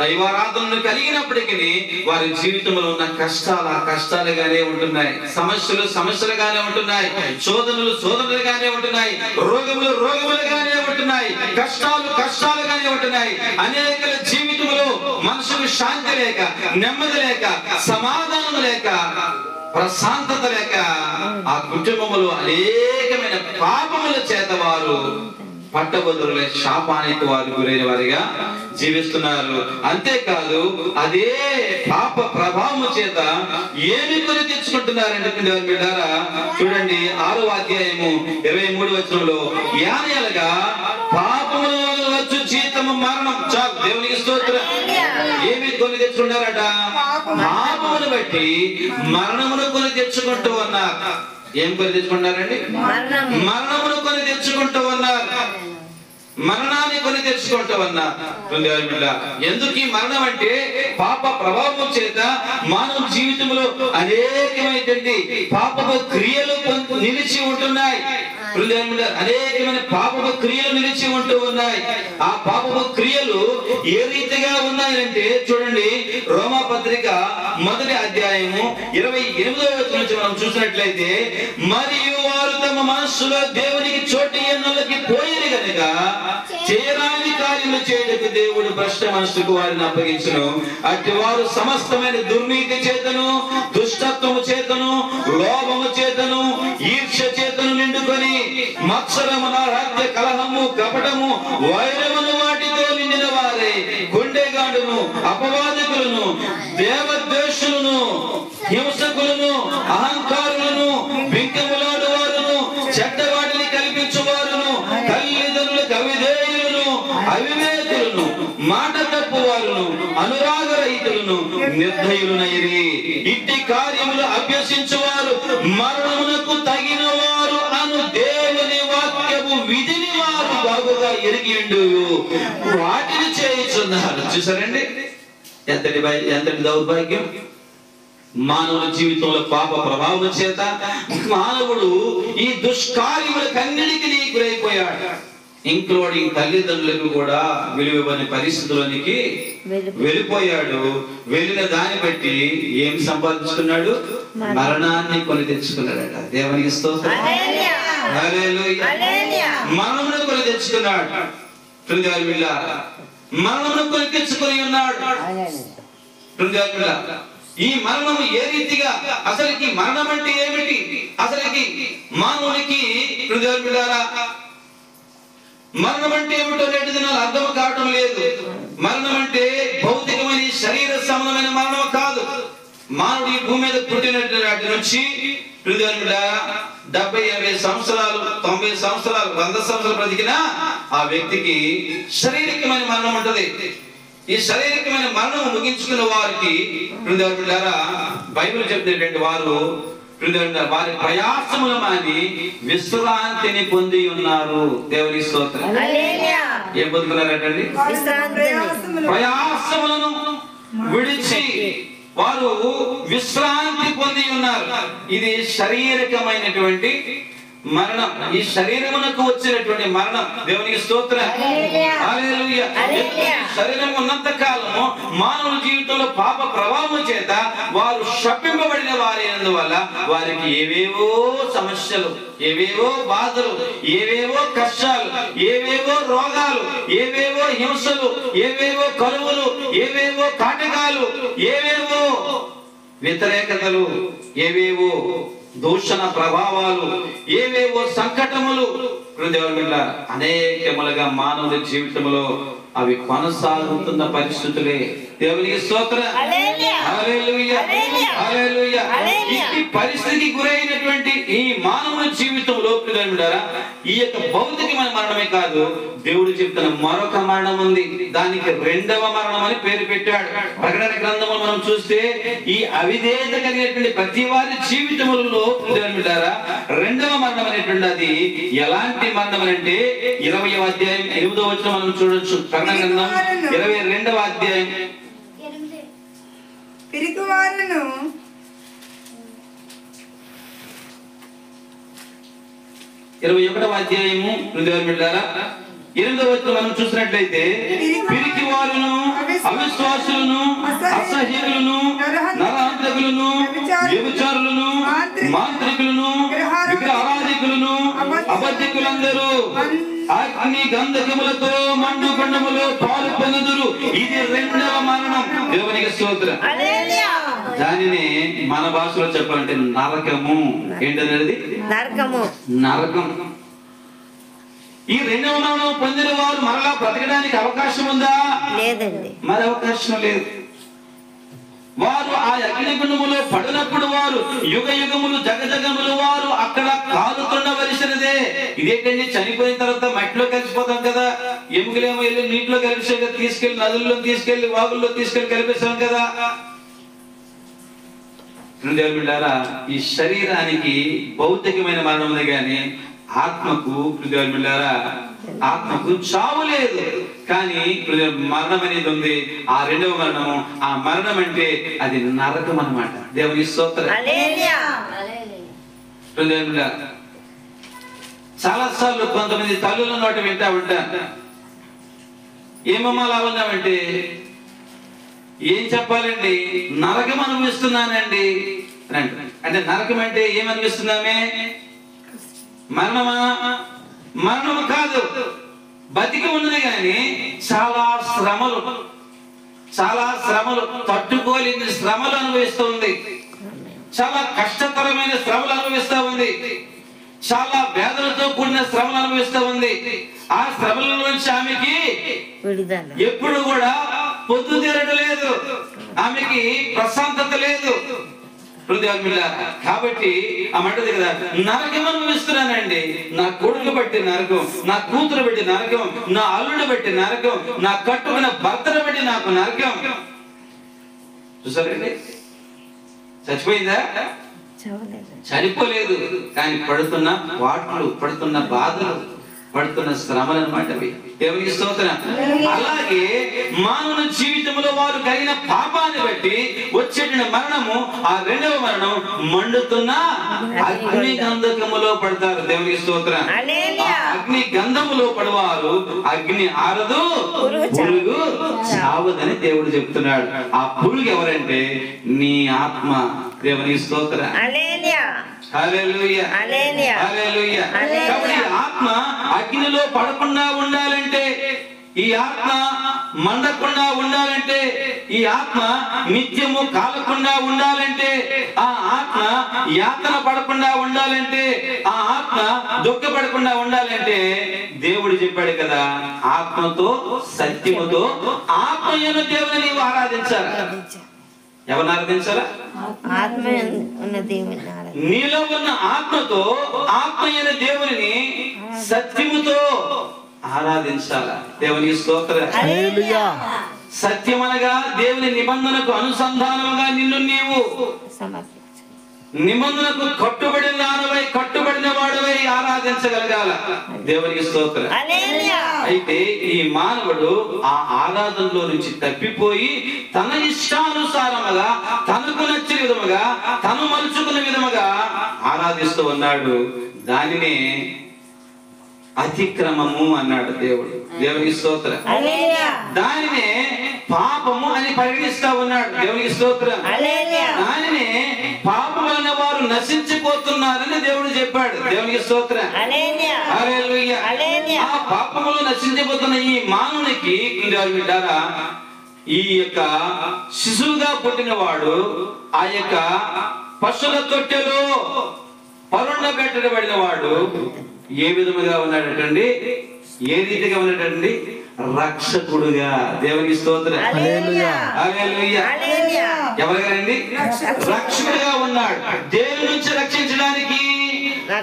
దైవారాధనను కలిగినప్పటికీ వారి జీవితంలో ఉన్న కష్టాలుగానే ఉంటున్నాయి, సమస్యలుగానే ఉంటున్నాయి, శోధనలుగానే ఉంటున్నాయి, రోగములుగానే ఉంటున్నాయి, కష్టాలుగానే ఉంటున్నాయి. అనేక జీవితంలో మనుషులు శాంతి లేక, నెమ్మది లేక, సమాధానం లేక, ప్రశాంతత లేక ఆ కుటుంబములు అనేకమైన పాపముల చేత వారు పట్టబదులే శాపానికి వారు గురైన వారిగా జీవిస్తున్నారు. అంతేకాదు అదే పాప ప్రభావము చేత ఏమి కొని తెచ్చుకుంటున్నారంటే చూడండి, 6వ అధ్యాయము 23వ వచనంలో యానయలుగా పాపముల వలన వచ్చు జీతము మరణం. చాలు, దేవునికి స్తోత్రం. ఏమి కొని తెచ్చుకుంటారట? పాపమును బట్టి మరణమును కొని తెచ్చుకుంటూ ఉన్నారు. ఏం కొని తెచ్చుకుంటారండి? మరణమును కొని తెచ్చుకుంటూ ఉన్నారు, మరణాన్ని కొని తెచ్చుకుంటూ ఉన్నారు. ఎందుకు ఈ మరణం అంటే పాప ప్రభావం చేత మానవ జీవితంలో అనేకమైనటువంటి పాపపు క్రియలు నిలిచి ఉంటున్నాయి. అనేకమైన పాపపు క్రియలు నిలిచి ఉంటూ ఉన్నాయి. ఆ పాపపు క్రియలు ఏ రీతిగా ఉన్నాయంటే చూడండి, రోమపత్రిక 1వ అధ్యాయము 28వ వచనం నుంచి మనం చూసినట్లయితే, మరియు వారు తమ మనస్సులో దేవునికి చోటు ఎన్నోళ్ళకి పోయిన గనుక చేయరాని కార్యములు చేయడానికి దేవుడు భ్రష్ట మనస్సుకు వారిని అప్పగించును. అట్టి వారు సమస్తమైన దుర్నీతి చేతను, దుష్టత్వము చేతను, లోభము చేతను, ఈర్ష్య చేతను నిండుకొని మత్సరమున, హత్య, కలహము, కపటము, వైరమును వాటితో నిండిన వారే గుండెగాడును, అపవాదికులను, దేవద్వేషులను, హింసకులను, అహంకారులను, బింకములాడు వారును, చెడ్డవాటిని కల్పించువారును, తల్లిదండ్రులకు అవిధేయులను, అవివేకులను, మాట తప్పు వారును, అనురాగరహితులను, నిర్దయులనైరి. ఇట్టి కార్యములు అభ్యసించువారు మరణమునకు తగిన వారు అను దేవుని వాక్యము విధిని వారు బాగుగా ఎరిగిండు వాటిని చేయుచున్నారు. చూసారండి, ఎంతటి దౌర్భాగ్యం! మానవుల జీవితంలో పాప ప్రభావం చేత మానవుడు ఈ దుష్కార్యములకన్నిటికీ గురైపోయాడు. ఇంక్లూడింగ్ తల్లిదండ్రులకు కూడా విలువని పరిస్థితుల్లోనికి వెళ్ళిపోయాడు. వెళ్ళిన దాన్ని బట్టి ఏం సంపాదించుకున్నాడు? మరణాన్ని కొని తెచ్చుకున్నాడట. దేవునికి స్తోత్రం. హల్లెలూయా. మరణమును కొని తెచ్చుకున్నాడు. మరణమును కొని తెచ్చుకొని ఉన్నాడు. ఈ మరణము ఏ రీతిగా, అసలుకి మరణం అంటే ఏమిటి? అసలుకి మానవునికి మరణం అంటే ఏమిటో నేటి నాకు అర్థం కావటం లేదు. మరణం అంటే భౌతికమైన శరీర సంబంధమైన మరణం కాదు. మానవుడు ఈ భూమి మీద పుట్టినటువంటి నుంచి 70, 80 సంవత్సరాలు, 90 సంవత్సరాలు, 100 సంవత్సరాలు బ్రతికినా ఆ వ్యక్తికి శారీరకమైన మరణం ఉంటది. ఈ శారీరకమైన మరణం ముగించుకున్న వారికి బైబిల్ చెప్పినటువంటి వారు వారి ప్రయాసముల మాని విశ్రాంతిని పొంది ఉన్నారు. దేవుని స్తోత్రం. ఏం పొందుకున్నారంటండి? ప్రయాసములను విడిచి వారు విశ్రాంతి పొంది ఉన్నారు. ఇది శారీరకమైనటువంటి మరణం. ఈ శరీరమునకు వచ్చినటువంటి మరణం. దేవునికి స్తోత్రం. హల్లెలూయా. శరీరం ఉన్నంత కాలము మానవ జీవితంలో పాప ప్రభావం చేత వారు శపింపబడిన వారైనందువల్ల వారికి ఏవేవో సమస్యలు, ఏవేవో బాధలు, ఏవేవో కష్టాలు, ఏవేవో రోగాలు, ఏవేవో హింసలు, ఏవేవో కరువులు, ఏవేవో కాటకాలు, ఏవేవో వ్యతిరేకతలు, ఏవేవో దూషణ ప్రభావాలు, ఏవేవో సంకటములు అనేకములుగా మానవుల జీవితంలో అవి కొనసాగుతున్న పరిస్థితులే. దేవునికి స్తోత్రం. హల్లెలూయా, హల్లెలూయా. ఈ పరిస్థితికి గురైనటువంటి ఈ మానవుల జీవితంలో ఈ యొక్క భౌతికమైన మరణమే కాదు, దేవుడు చెప్తున్న మరొక మరణం ఉంది. దానికి రెండవ మరణం అని పేరు పెట్టాడు. ప్రకటన గ్రంథంలో మనం చూస్తే ఈ అవిధేయత కలిగినటువంటి ప్రతి వారి జీవితములలో రెండవ మరణం అనేటువంటి అది ఎలాంటి మరణం అంటే 20వ అధ్యాయం 8వ వచనం మనం చూడొచ్చు. ప్రకటన గ్రంథం 22వ అధ్యాయం 21వ అధ్యాయము 8వ వచనం మనం చూసినట్లయితే, పిరికి వారును, అవిశ్వాసులను, అసహ్యులను, నరహంతకులను, వ్యభిచారులను, మాంత్రికులను, విగ్రహారాధికులను, అబద్ధికులందరూ అగ్ని గంధకములతో మండుకొండములో పాలు పొందుదురు. ఇది రెండవ మరణం. దేవునికి స్తోత్రం. దానిని మన భాషలో చెప్పాలంటే నరకము. ఏంటనేది? నరకము. నరకం. ఈ రెండవ మరణం పొందిన వారు మరలా బ్రతకడానికి అవకాశం ఉందా? లేదండి, మరి అవకాశం లేదు. వారు ఆ అగ్నిగుండములో పడినప్పుడు వారు యుగ యుగములు జగజగములు వారు అక్కడ కాలుతుండవలసినదే. ఇదేంటండి, చనిపోయిన తర్వాత మట్టిలో కలిసిపోతాం కదా, ఎముకలేమో వెళ్ళి నీటిలో కలిసే కదా, తీసుకెళ్లి నదుల్లో తీసుకెళ్లి వాగుల్లో తీసుకెళ్లి కలిపేస్తాం కదా. ఈ శరీరానికి భౌతికమైన మరణం ఉంది కానీ ఆత్మకు ఆత్మకు చావు లేదు. కానీ మరణం అనేది ఉంది. ఆ రెండవ మరణము, ఆ మరణం అంటే అది నరకం అన్నమాట. దేవుని స్తోత్రం. చాలా సార్లు కొంతమంది తల్లుల నోట వింటా ఉంటాను, ఏమమ్మా లాభంగామంటే ఏం చెప్పాలండి, నరకం అనుభవిస్తున్నానండి అంటే నరకం అంటే ఏమనిపిస్తున్నామే? మరణమా? మరణము కాదు, బతికి ఉన్నది కానీ చాలా శ్రమలు తట్టుకోలేని శ్రమలు అనుభవిస్తూ ఉంది. చాలా కష్టతరమైన శ్రమలు అనుభవిస్తూ ఉంది. చాలా వేదనతో కూడిన శ్రమలు అనుభవిస్తూ ఉంది. ఆ శ్రమల నుంచి ఆమెకి ఎప్పుడు కూడా పొద్దు తీరలేదు, ఆమెకి ప్రశాంతత లేదు. కాబట్టి ఆ మంటది కదా, నరకం అనుభవిస్తున్నానండి. నా కొడుకు బట్టి నరకం, నా కూతురు బట్టి నరకం, నా అల్లుడు బట్టి నరకం, నా కట్టుకున్న భర్తను బట్టి నాకు నరకం. చూసారండి, చచ్చిపోయిందా? చనిపోలేదు, కానీ పడుతున్న వాట్లు, పడుతున్న బాధలు, పడుతున్న శ్రమలు అన్నమాట. దేవునికి స్తోత్రం. అలాగే మానవ జీవితంలో వారు కలిగిన పాపాన్ని బట్టి వచ్చేట మరణము, ఆ రెండవ మరణం మండుతున్న అగ్ని గంధకములో పడతారు. దేవునికి స్తోత్రం. అగ్ని గంధములో పడవారు అగ్ని ఆరదు, పురుగు చావదని దేవుడు చెప్తున్నాడు. ఆ పురుగు ఎవరంటే నీ ఆత్మ. దేవునికి స్తోత్రం. హల్లెలూయా, హల్లెలూయా. కాబట్టి ఆత్మ అగ్నిలో పడకుండా ఉండాలంటే, ఈ ఆత్మ మండకుండా ఉండాలంటే, ఈ ఆత్మ నిత్యము కాలకుండా ఉండాలంటే, ఆ ఆత్మ యాతన పడకుండా ఉండాలంటే, ఆ ఆత్మ దుఃఖపడకుండా ఉండాలంటే దేవుడు చెప్పాడు కదా, ఆత్మతో సత్యముతో ఆత్మయైన దేవుని నీవు ఆరాధించాలి. ఎవరిని ఆరాధించాలా? నీలో ఉన్న ఆత్మతో ఆత్మయైన దేవుని సత్యముతో ఆరాధించాలా. దేవుని స్తోత్రం. సత్యమనగా దేవుని నిబంధనకు అనుసంధానముగా నిన్ను నీవు నిబంధనకు కట్టుబడిన వాడవై ఆరాధించగలగాల. దేవునికి స్తోత్రం. అయితే ఈ మానవుడు ఆ ఆరాధనలో నుంచి తప్పిపోయి తన ఇష్టానుసారముగా, తనకు నచ్చిన విధముగా, తను మలుచుకున్న విధముగా ఆరాధిస్తూ ఉన్నాడు. దానినే అతిక్రమము అన్నాడు దేవుడు. దేవునికి స్తోత్రం. దానినే పాపము అని పరిగణిస్తా ఉన్నాడు. దేవునికి స్తోత్రం. ఆయనే పాపములైన వారు నశించిపోతున్నారని దేవుడు చెప్పాడు. దేవునికి స్తోత్రం. హల్లెలూయా. ఆ పాపములు నశించిపోతున్న ఈ మానవునికి బిడ్డారా, ఈ యొక్క శిశువుగా పుట్టినవాడు ఆ యొక్క పశువుల తొట్టెలో పరుండబెట్టబడిన వాడు ఏ విధముగా ఉన్నాడటండి, ఏ రీతిగా ఉన్నాడండి? రక్షకుడుగా. దేవునికి స్తోత్రం. హల్లెలూయా. హల్లెలూయా. ఎవరిగానండి? రక్షకుడుగా ఉన్నాడు. దేని నుంచి రక్షించడానికి?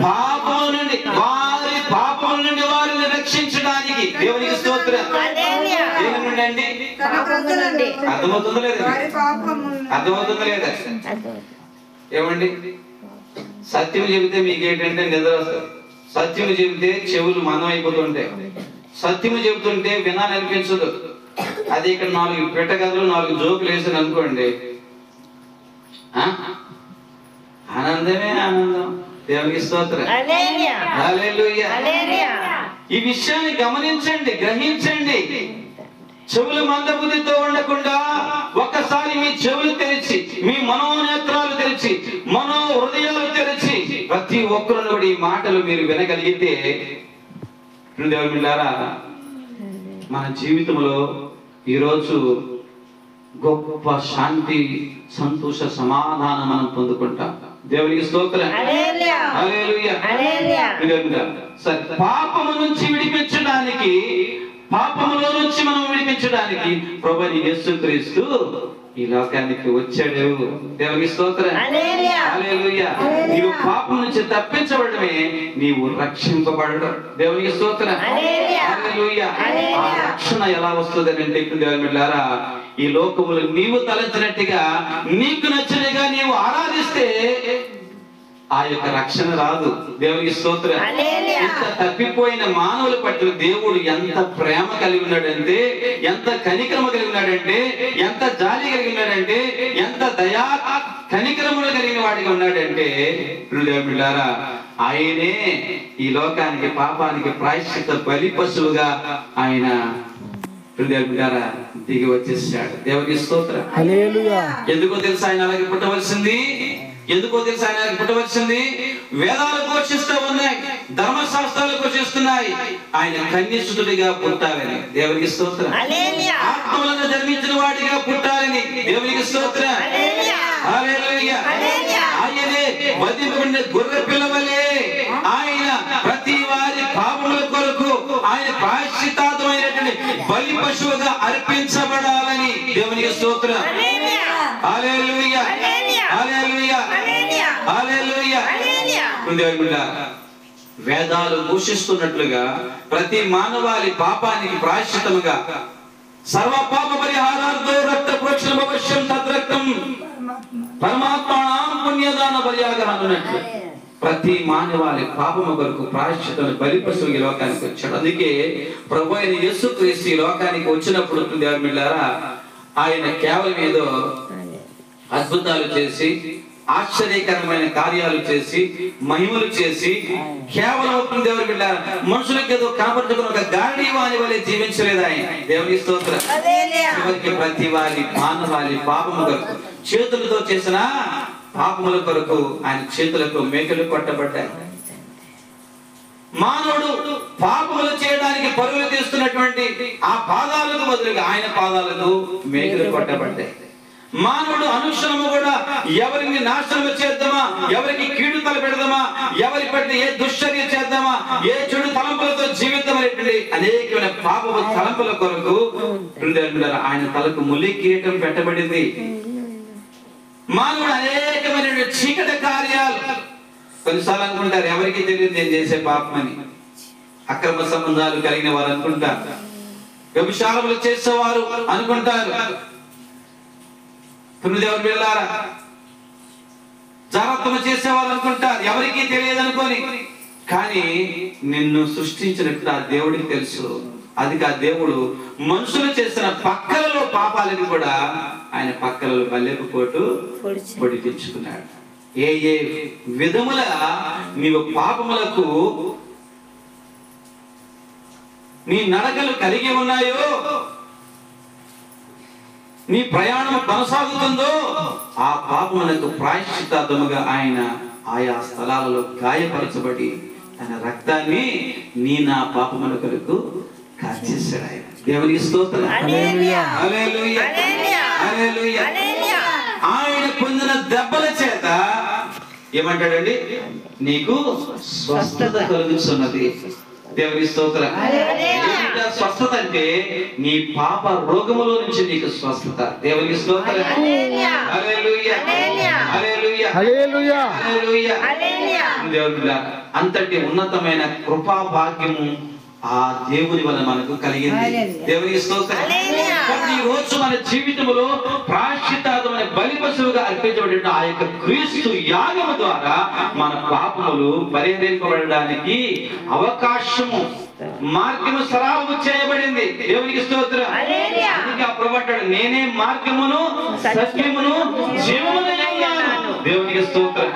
పాపం నుండి, వారి పాపం నుండి వారిని రక్షించడానికి. దేవునికి స్తోత్రం. దేని నుండి అండి? అర్థమవుతుందా లేదా? అర్థమవుతుందా లేదా? ఏమండి, సత్యం చెబితే మీకేంటంటే నిద్ర వస్తుంది. సత్యం చెబితే చెవులు మందం అయిపోతుంటాయి. సత్యము చెబుతుంటే వినాలనిపించదు. అది ఇక్కడ 4 పెట్టగదులు 4 జోకులు వేసాను అనుకోండి, ఆనందమే ఆనందం. దేవునికి స్తోత్రం. హల్లెలూయా. ఈ విషయాన్ని గమనించండి, గ్రహించండి. చెవులు మందబుద్ధితో ఉండకుండా ఒక్కసారి మీ చెవులు తెరిచి, మీ మనోనేత్రాలు తెరిచి, మనో హృదయాలు తెరిచి ప్రతి ఒక్కరు కూడా ఈ మాటలు మీరు వినగలిగితే దేవుని బిడ్డలారా, మన జీవితంలో ఈరోజు గొప్ప శాంతి, సంతోష, సమాధానం మనం పొందుకుంటాం. దేవునికి స్తోత్రం. హల్లెలూయా. సరే, పాపము నుంచి విడిపించడానికి, పాపములో నుంచి మనం విడిపించడానికి ప్రభువైన యేసుక్రీస్తు ఈ లోకానికి వచ్చాడు. దేవునికి స్తోత్రం. హల్లెలూయా. నీవు పాపం నుంచి తప్పించబడమే నీవు రక్షింపబడడం. దేవునికి స్తోత్రం. హల్లెలూయా. ఆ రక్షణ ఎలా వస్తుంది అంటే, ఇప్పుడు దేవుని బిడ్డలారా, ఈ లోకములో నీవు తలంచినట్టుగా నీకు నచ్చినగా నీవు ఆరాధిస్తే ఆ యొక్క రక్షణ రాదు. దేవునికి స్తోత్రం. ఇంత తప్పిపోయిన మానవుల పట్ల దేవుడు ఎంత ప్రేమ కలిగి ఉన్నాడంటే, ఎంత కనికరమ కలిగి ఉన్నాడంటే, ఎంత జాలి కలిగి ఉన్నాడంటే, ఎంత దయా కనికరములు కలిగిన వాడిగా ఉన్నాడంటే, బిడ్డలారా, ఆయనే ఈ లోకానికి పాపానికి ప్రాయశ్చిత్త బలి పశువుగా ఆయన బిడ్డలారా దిగి వచ్చేసాడు. దేవునికి స్తోత్రం. హల్లెలూయా. ఎందుకో తెలుసా ఆయన అలాగే పుట్టవలసింది? ఎందుకో తెలుసా ఆయన పుట్టవలసింది? వేదాలు ఘోషిస్తూ ఉన్నాయి, ధర్మశాస్త్రాలు ఘోషిస్తున్నాయి, ఆయన కన్యసుతుడిగా పుట్టాలని. దేవునికి స్తోత్రం. ఆత్మలను జన్మించిన వాడిగా పుట్టాలని. దేవునికి స్తోత్రం. హల్లెలూయా. ఆయనే వధింపబడిన గొర్రె పిల్లవలే ఆయన ప్రతి వారి పాపముల కొరకు ఆయన ప్రాయశ్చిత్తార్థమైనటువంటి బలి పశువుగా అర్పించబడాలని. దేవునికి స్తోత్రం. హల్లెలూయా. హల్లెలూయా. హల్లెలూయా. వేదాలు ఘోషిస్తున్నట్లుగా ప్రతి మానవాళి పాపానికి ప్రాయశ్చిత్తముగా సర్వ పాప పరిహారార్థో రక్త ప్రోక్షణం అవశ్యం తద్రక్తం పరమాత్మానాం పుణ్యదాన బలియాగం అన్నట్లు ప్రతి మానవాళి పాపము కొరకు ప్రాయశ్చిత్తము బలి పశువు ఈ లోకానికి వచ్చాడు. అందుకే ప్రభువైన యేసుక్రీస్తు ఈ లోకానికి వచ్చినప్పుడు దేవుని బిడ్డలారా, ఆయన కేవలం ఏదో అద్భుతాలు చేసి, ఆశ్చర్యకరమైన కార్యాలు చేసి, మహిమలు చేసి, కేవలం దేవుని బిడ్డలారా మనుషులకు ఏదో కనపరచుకుని ఒక గాడి వాని వలె జీవించలేదు ఆయన. దేవుని స్తోత్రం. చివరికి ప్రతి వారి మానవాళి పాపము కొరకు చేతులతో చేసిన పాపముల కొరకు ఆయన చేతులకు మేకలు కొట్టబడ్డాయి. మానవుడు పాపములు చేయడానికి పరుగులు తీస్తున్నటువంటి ఆ పాదాలకు బదులుగా ఆయన పాదాలకు మేకలు కొట్టబడ్డాయి. మానవుడు అనుక్షణము కూడా ఎవరిని నాశనం చేద్దామా, ఎవరికి కీడు తల పెడదామా, ఎవరి పట్ల ఏ దుశ్చర్య చేద్దామా, ఏ చెడు తలంపులతో జీవితం అనేటువంటి అనేకమైన పాపపు తలంపుల కొరకు ఆయన తలకు ములి కిరీటం పెట్టబడింది. మానవుడు అనేకమైన చీకటి కార్యాలు, కొన్నిసార్లు అనుకుంటారు ఎవరికి తెలియదు నేను చేసే పాపమని. అక్రమ సంబంధాలు కలిగిన వారు అనుకుంటారు, వ్యభిచారములు చేసేవారు అనుకుంటారు, దేవుని బిడ్డలారా జాగ్రత్తలు చేసేవాళ్ళు అనుకుంటారు ఎవరికి తెలియదు అనుకోని. కానీ నిన్ను సృష్టించినట్టు ఆ దేవుడికి తెలుసు. అది ఆ దేవుడు మనుషులు చేసిన పక్కలలో పాపాలని కూడా ఆయన పక్కలలో బల్లెపు పోటు పొడిపించుకున్నాడు. ఏ ఏ విధముల నీవు పాపములకు నీ నడకలు కలిగి ఉన్నాయో నీ ప్రయాణం కొనసాగుతుందో ఆ పాపములకు ప్రాయశ్చిత్తార్థముగా ఆయన ఆయా స్థలాలలో గాయపరచబడి తన రక్తాన్ని నా పాపముల కొరకు కార్చేశాడు ఆయన. దేవునికి స్తోత్రం. హల్లెలూయా, హల్లెలూయా, హల్లెలూయా. ఆయన పొందిన దెబ్బల చేత ఏమంటాడండి? నీకు స్వస్థత కలుగుతున్నది. దేవుని స్తోత్రం. స్వస్థత అంటే నీ పాప రోగములో నుంచి నీకు స్వస్థత. దేవునికి స్తోత్రం. హల్లెలూయా, హల్లెలూయా, హల్లెలూయా, హల్లెలూయా. దేవుడా, అంతటి ఉన్నతమైన కృపా భాగ్యము ఆ దేవుని వల్ల మనకు కలిగింది. దేవునికి స్తోత్రం. ఈ రోజు మన జీవితంలో ప్రాయశ్చిత్తార్థమైన బలి పశువుగా అర్పించబడిన ఆ యొక్క క్రీస్తు యాగము ద్వారా మన పాపములు పరిహరింపబడడానికి అవకాశము, మార్గము సరాలము చేయబడింది. దేవునికి స్తోత్రం. అందుకే ఆ ప్రభువు అంటాడు, నేనే మార్గమును సత్యమును జీవమునై ఉన్నాను. దేవునికి స్తోత్రం.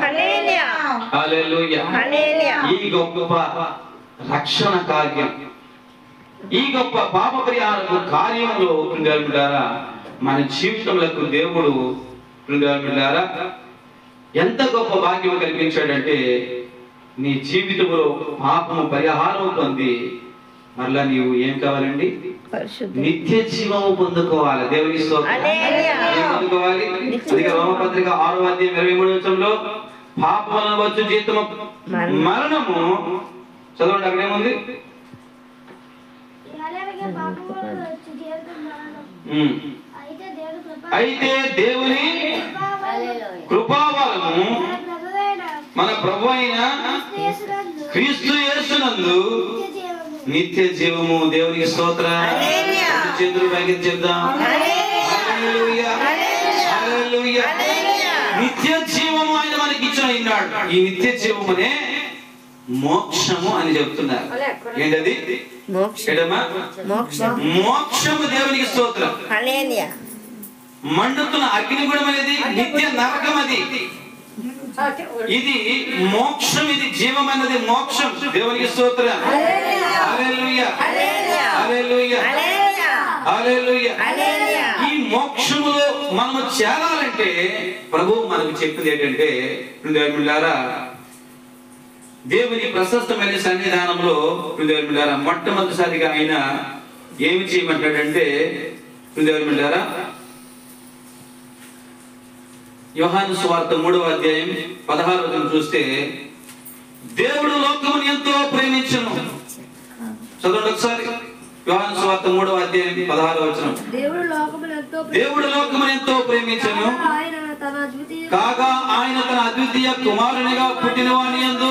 హల్లెలూయా. ఈ గొప్ప రక్షణ కార్యం, ఈ గొప్ప పాప పరిహారపు కార్యంలో పిల్లలారా మన జీవితంలో దేవుడు పిల్లలారా ఎంత గొప్ప భాగ్యం కల్పించాడంటే, నీ జీవితంలో పాపము పరిహారం పొంది మరలా నీవు ఏం కావాలండి? నిత్య జీవము పొందుకోవాలి. దేవుని స్తోత్రం. ఏం పొందుకోవాలి? అందుకే రోమపత్రిక 6వ అధ్యాయం 23వ వచనంలో పాపం వలన వచ్చు జీతము మరణము. చదవండి, అక్కడ ఏముంది? అయితే దేవుని కృపావరము మన ప్రభు అయిన క్రీస్తు యేసునందు నిత్య జీవము. దేవునికి స్తోత్రం. చేతులు పైకి చెప్దాం. హల్లెలూయా, హల్లెలూయా. నిత్య జీవము ఆయన మనకి ఇచ్చినాడు. ఈ నిత్య జీవమునే మోక్షము అని చెప్తున్నారు. ఏంటది? మోక్షము. దేవునికి స్తోత్రం. మండుతున్న అగ్నిగుణం అనేది నిత్య నరకం. అది ఇది మోక్షం, ఇది జీవం అన్నది మోక్షం. దేవునికి స్తోత్రం. హల్లెలూయా, హల్లెలూయా, హల్లెలూయా. ఈ మోక్షములో మనము చేరాలంటే ప్రభువు మనకు చెప్పింది ఏంటంటే, పిల్లలారా దేవుని ప్రశస్తమైన సన్నిధానంలో పిల్లలారా మొట్టమొదటిసారిగా ఆయన ఏమి చేయమంటాడంటే, పిల్లలారా యోహాను సువార్త 3వ అధ్యాయం 16వ వచనం చూస్తే, దేవుడు లోకమును ఎంతో ప్రేమించెను. చదవండి ఒకసారి. యోహాను సువార్త 3వ అధ్యాయం 16వ వచనం. దేవుడు లోకమును ఎంతో ప్రేమించెను కాగా ఆయన తన అద్వితీయ కుమారునిగా పుట్టిన వాని యందు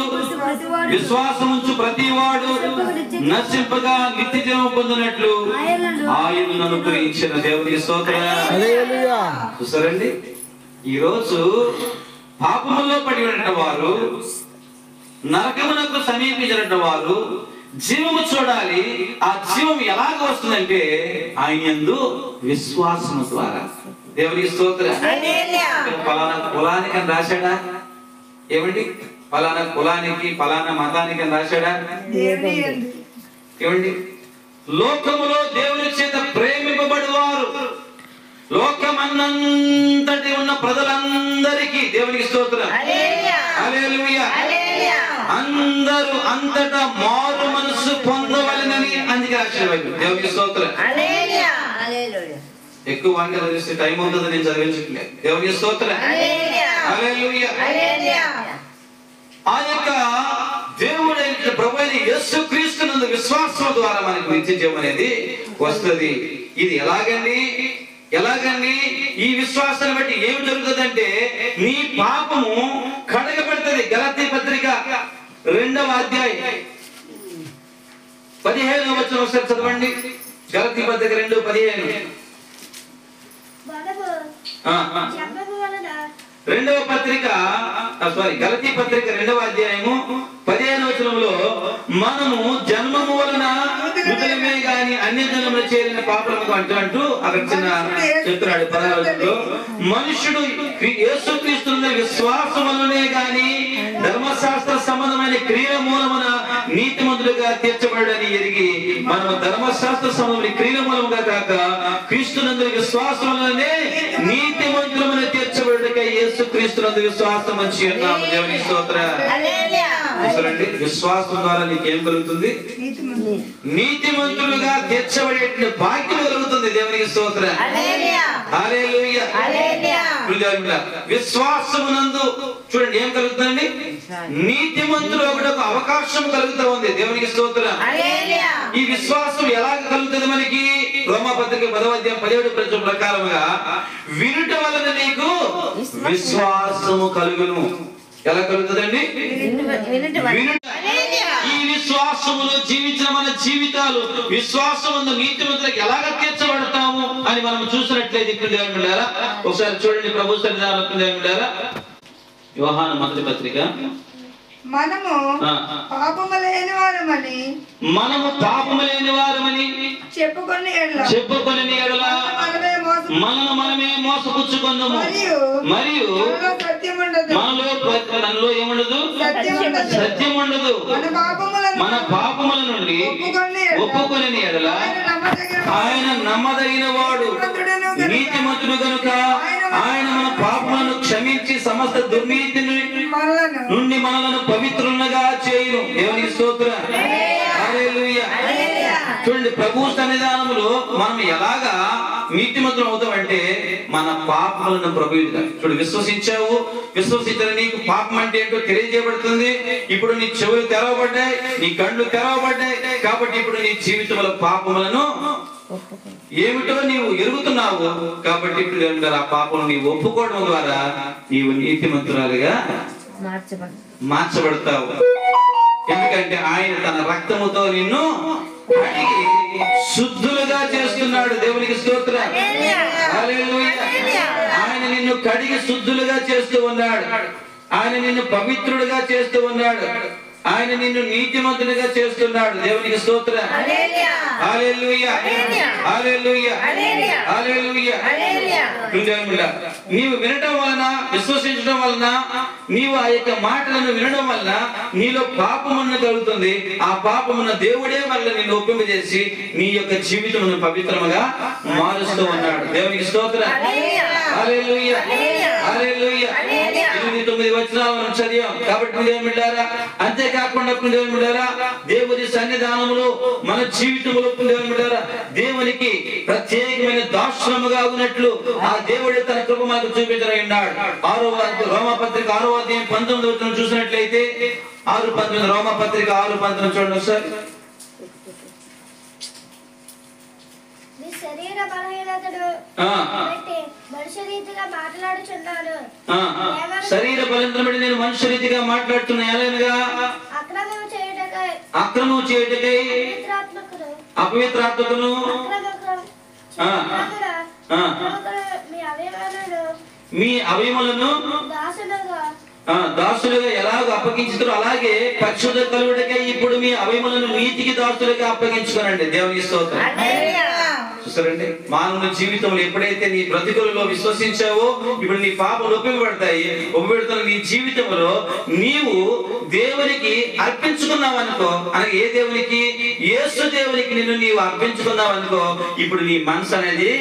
విశ్వాసముంచు ప్రతివాడు నశింపగా నిత్య జీవము పొందినట్లు ఆయనను అనుగ్రహించిన. దేవునికి స్తోత్రం. హల్లెలూయా. చూసారండి, ఈ రోజు పాపములో పడి ఉన్న వారు, నరకమునకు సమీపించిన వారు జీవము చూడాలి. ఆ జీవం ఎలాగ వస్తుందంటే ఆయన యందు విశ్వాసము ద్వారా. దేవునికి స్తోత్రం. ఫలానా కులానికి అని రాశాడా? ఏమండి? ఫలానా కులానికి, ఫలానా మతానికి అని రాశాడా? ఏమండి? లోకములో దేవుని చేత ప్రేమింపబడువారు, లోకమన్నంతటి ఉన్న ప్రజలందరికీ. దేవునికి స్తోత్రం. హల్లెలూయా. అందరూ అంతటా మారు మనసు పొందవలెనని అందుకే ఆశీర్వాదం. దేవునికి స్తోత్రం. ఎక్కువ వాక్యాలు చదివిస్తే టైం అవుతుంది, నేను చదివించట్లేదు. దేవునికి స్తోత్రం. హల్లెలూయా. ఆ యొక్క దేవుడైన ప్రభువైన యేసుక్రీస్తునందు విశ్వాసం ద్వారా మనకు నిత్య జీవం అనేది వస్తుంది. ఇది ఎలాగండి? ఈ విశ్వాసాన్ని బట్టి ఏమి జరుగుతుందంటే, నీ పాపము కడగబడుతుంది. గలతీ పత్రిక 2వ అధ్యాయం 15వ వచనం ఒకసారి చదవండి. గలతీ పత్రిక 2:15. గలతీ పత్రిక 2వ అధ్యాయము 15వ వచనంలో, మనము జన్మము వలన మృతులమే గాని అన్య జన్మములో చేరిన పాపములకు అంటూ అక్కడ చిన్న చెప్తున్నాడు 16వ వచనంలో, మనుషుడు యేసుక్రీస్తున్న విశ్వాసం వలనే గాని ధర్మశాస్త్ర సంబంధమైన క్రియ మూలమున నీతిమంతులుగా తీర్చబడని ఎరిగి మనము ధర్మశాస్త్ర సమయంలో క్రియల మూలముగా కాక క్రీస్తునందు విశ్వాసములనే నీతిమంతులముగా తీర్చబడటకై యేసు క్రీస్తునందు విశ్వాసం వచ్చి ఉన్నాము. దేవునికి స్తోత్రం. చూసారండి, విశ్వాసం ద్వారా నీకేం కలుగుతుంది? నీతిమంతులుగా తీర్చబడే భాగ్యం కలుగుతుంది. దేవునికి స్తోత్రం. హల్లెలూయా. విశ్వాసమునందు చూడండి ఏం కలుగుతుందండి? నీతిమంతులు ఒకటొక అవకాశం కలుగుతూ ఉంది. దేవునికి స్తోత్రం. ఈ విశ్వాసం ఎలా కలుగుతుంది మనకి? రోమాపత్రిక 10వ అధ్యాయం 17వ వచనం ప్రకారముగా వినుట వలన నీకు విశ్వాసము కలుగును. ఎలా కలుగుతుందండి? ఈ విశ్వాసములో జీవించిన మన జీవితాలు విశ్వాసముందు నీతిమంతులకు ఎలాగ తీర్చబడతాము అని మనం చూసినట్లయితే ఇప్పుడు దేవునిలారా ఒకసారి చూడండి. ప్రభు సన్నిధానంలో యోహాను మొదటి పత్రిక మనము పాపము లేని వారమని చెప్పుకొని ఎడల మనను మనమే మోసపుచ్చుకొందుము మరియు మనలో ఏముండదు? సత్యం ఉండదు. మన పాపముల నుండి ఒప్పుకొని ఎడల ఆయన నమ్మదగిన వాడు నీతిమంతుడు గనుక ఆయన మన పాపములను క్షమించి సమస్త దుర్నీతి నుండి మనలను పవిత్రులుగా చేయును. దేవునికి స్తోత్రం. హల్లెలూయా. చూడండి, ప్రభు సన్నిధానములో మనం ఎలాగా నీతిమంతులు అవుతామంటే మన పాపములను ప్రభువుగా చూడు. విశ్వసించిన నీకు పాపం అంటే ఏంటో తెలియజేయబడుతుంది. ఇప్పుడు నీ చెవులు తెరవబడ్డాయి, నీ కళ్ళు తెరవబడ్డాయి. కాబట్టి ఇప్పుడు నీ జీవితంలో పాపములను ఏమిటో నీవు ఎరుగుతున్నావు. కాబట్టి ఇప్పుడు ఆ పాపం నీవు ఒప్పుకోవడం ద్వారా నీవు నీతిమంతురాలుగా మార్చబడతావు. ఎందుకంటే ఆయన తన రక్తముతో నిన్ను కడిగి శుద్ధులుగా చేస్తున్నాడు. దేవునికి స్తోత్రం. హల్లెలూయా. ఆయన నిన్ను కడిగి శుద్ధులుగా చేస్తూ ఉన్నాడు. ఆయన నిన్ను పవిత్రుడుగా చేస్తూ ఉన్నాడు. ఆయన నిన్ను నీతిమంతునిగా చేస్తున్నాడు. దేవునికి స్తోత్రం. హల్లెలూయా. హల్లెలూయా. హల్లెలూయా. నీవు వినటం వలన, విశ్వసించడం వలన, నీవు ఆ యొక్క మాటలను వినడం వలన నీలో పాపమును కలుగుతుంది. ఆ పాపమున దేవుడే వల్ల నిన్ను ఒప్పింపజేసి నీ యొక్క జీవితమును పవిత్రముగా మారుస్తూ ఉన్నాడు. దేవునికి స్తోత్రం. హల్లెలూయా. హల్లెలూయా. 8-9 వచనాలను చదివాం. కాబట్టి దేవునిలారా, అంతేకాకుండా దేవునిలారా, దేవుని సన్నిధానములో మన జీవితంలో దేవునిలారా దేవునికి ప్రత్యేకమైన దాక్షణముగా ఉన్నట్లు ఆ దేవుడే తన కృప మనకు చూపించనున్నాడు. రోమాపత్రిక 6వ అధ్యాయం 19వ వచనం చూసినట్లయితే 6:19 రోమాపత్రిక 6:19 చూడండి ఒకసారి. శరీర బలహీనతను మనుష్య రీతిగా మాట్లాడుచున్నాను. శరీర బలహీనతను బట్టి నేను మనుష్య రీతిగా మాట్లాడుతున్నాను. ఎలాగనగా అక్రమం చేయుటకై అపవిత్రాత్మకును మీ అవయములను దాసులుగా ఎలాగో అప్పగించుతారో అలాగే పరిశుద్ధ కలుగుటకై ఇప్పుడు మీ అవయములను నీతికి దాసులుగా అప్పగించుకోనండి. దేవునికి స్తోత్రం. చూసారండి, మానవుని జీవితంలో ఎప్పుడైతే నీ బ్రతుకులలో విశ్వసించావో ఇప్పుడు నీ పాపలు ఒప్పిబడతాయి. ఒప్పిబెడుతున్న నీ జీవితంలో నీవు దేవునికి అర్పించుకున్నావు అనుకో, అనగా ఏ దేవునికి? యేసు దేవునికి నిన్ను నీవు అర్పించుకున్నావు అనుకో, ఇప్పుడు నీ మనసు అనేది